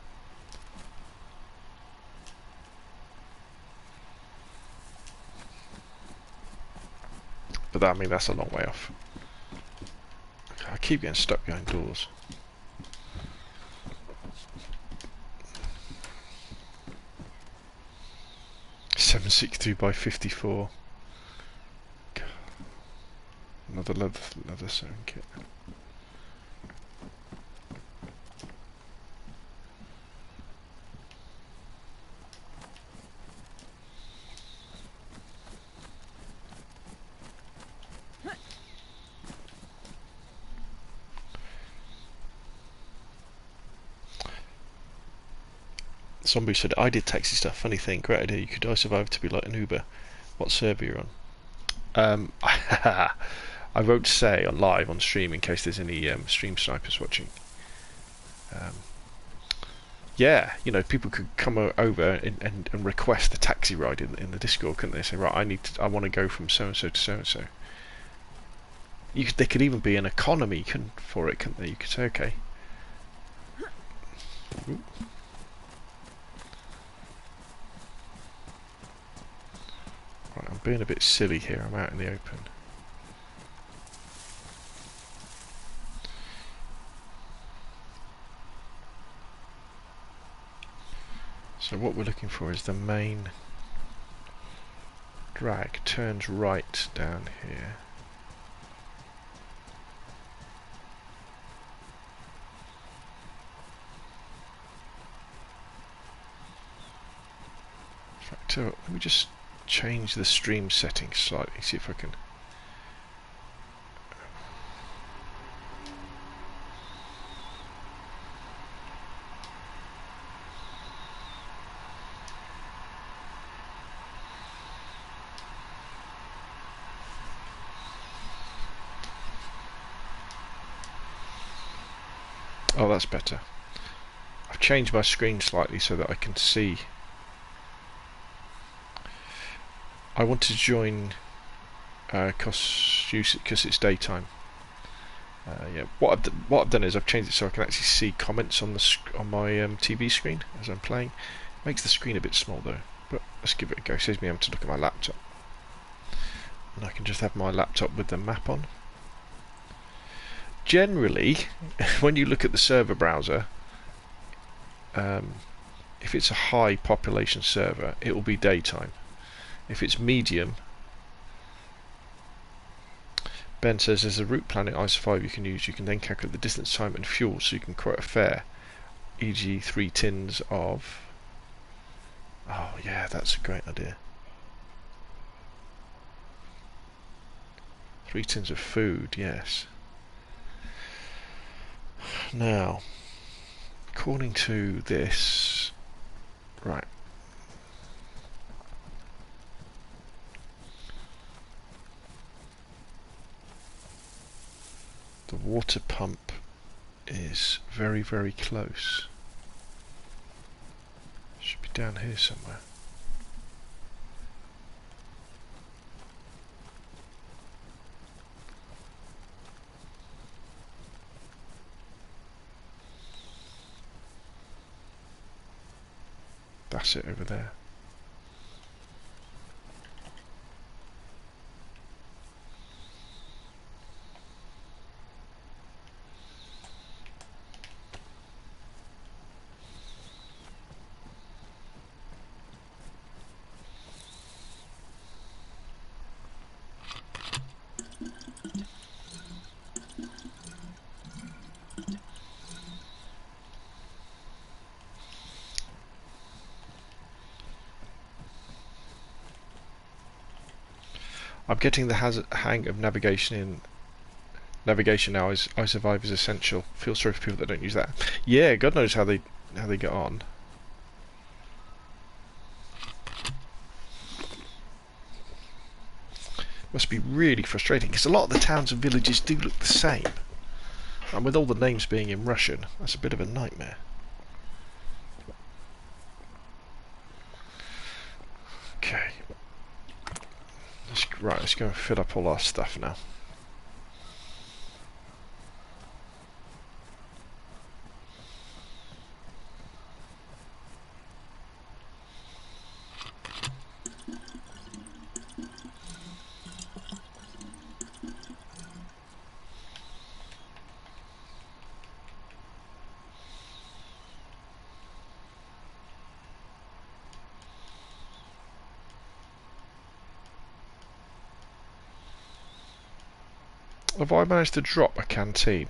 But that, that's a long way off. I keep getting stuck behind doors. .762 by 54. Another leather sewing kit. Zombie said, I did taxi stuff. Funny thing, great idea. You could I survive to be like an Uber. What server you're on? I won't say on live on stream in case there's any stream snipers watching. Yeah, you know, people could come over and request a taxi ride in the Discord, couldn't they? Say, right, I want to go from so and so to so and so. They could even be an economy for it, couldn't they? You could say, okay. Ooh. Right, I'm being a bit silly here. I'm out in the open. So what we're looking for is the main drag turns right down here. In fact, let me just change the stream settings slightly, see if I can. Oh, that's better. I've changed my screen slightly so that I can see. I want to join because it's daytime. Yeah, what I've done is I've changed it so I can actually see comments on my TV screen as I'm playing. Makes the screen a bit small though, but let's give it a go. Saves me having to look at my laptop, and I can just have my laptop with the map on. Generally, when you look at the server browser, if it's a high population server, it will be daytime. If it's medium, Ben says there's a route planner ISO5 you can use. You can then calculate the distance, time and fuel so you can quote a fare, e.g. 3 tins of... Oh yeah, that's a great idea. 3 tins of food, yes. Now, according to this, right. The water pump is very, very close. Should be down here somewhere. That's it over there. I'm getting the hang of navigation now. I survive is essential. Feel sorry for people that don't use that. Yeah, God knows how they get on. Must be really frustrating because a lot of the towns and villages do look the same, and with all the names being in Russian, that's a bit of a nightmare. Okay. Let's go and fill up all our stuff now. Have I managed to drop a canteen?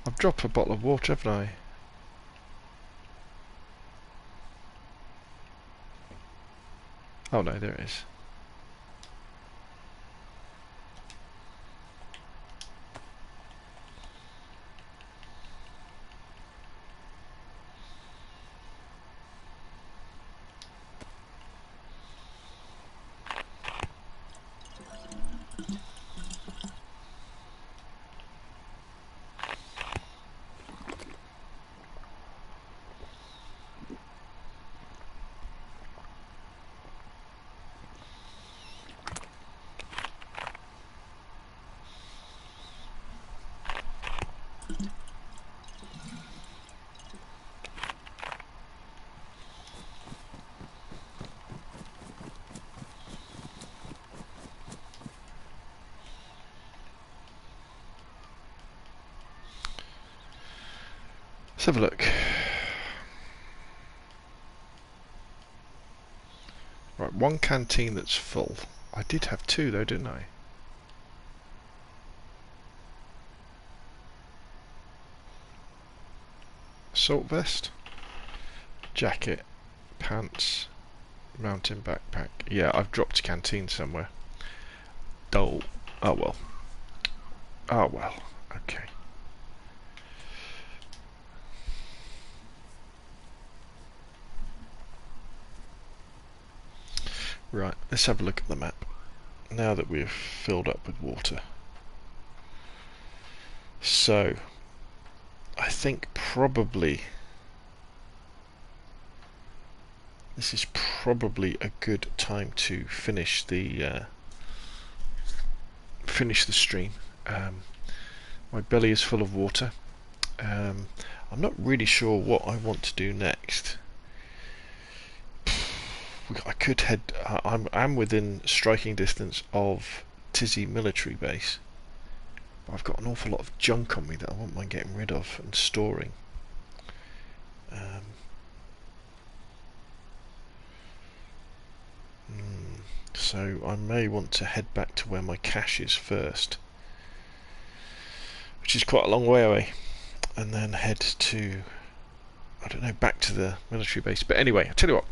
I've dropped a bottle of water, haven't I? Oh no, there it is. Let's have a look. Right, one canteen that's full. I did have two though, didn't I? Assault vest, jacket, pants, mountain backpack. Yeah, I've dropped a canteen somewhere. Dole. Oh well. Oh well. Okay. Right, let's have a look at the map now that we've filled up with water. So, I think probably this is probably a good time to finish the stream. My belly is full of water. I'm not really sure what I want to do next. I could head. I'm within striking distance of Tizzy military base, but I've got an awful lot of junk on me that I won't mind getting rid of and storing. So I may want to head back to where my cache is first, which is quite a long way away, and then head to, I don't know, back to the military base. But anyway, I'll tell you what.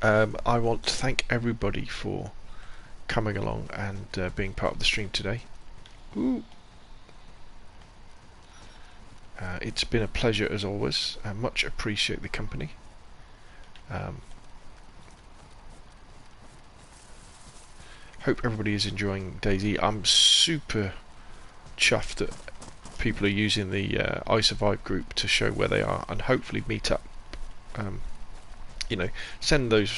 I want to thank everybody for coming along and being part of the stream today. It's been a pleasure as always. I much appreciate the company. Hope everybody is enjoying DayZ. I'm super chuffed that people are using the I Survive group to show where they are and hopefully meet up. You know, send those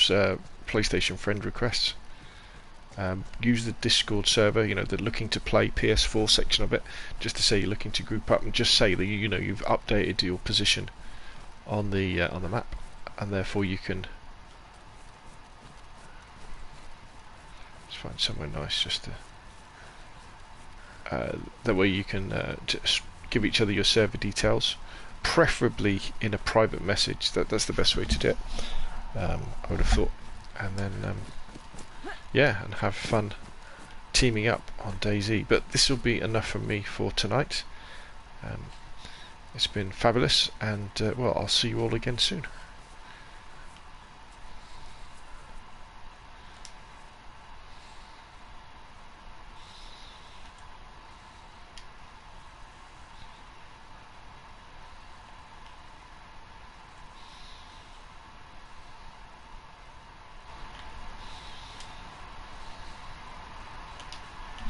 PlayStation friend requests. Use the Discord server. You know, the looking to play PS4 section of it, just to say you're looking to group up, and just say that you know you've updated your position on the map, and therefore you can. Let's find somewhere nice just to. That way you can just give each other your server details, preferably in a private message. That's the best way to do it. I would have thought, and then yeah, and have fun teaming up on DayZ. But this will be enough from me for tonight. It's been fabulous, and well, I'll see you all again soon.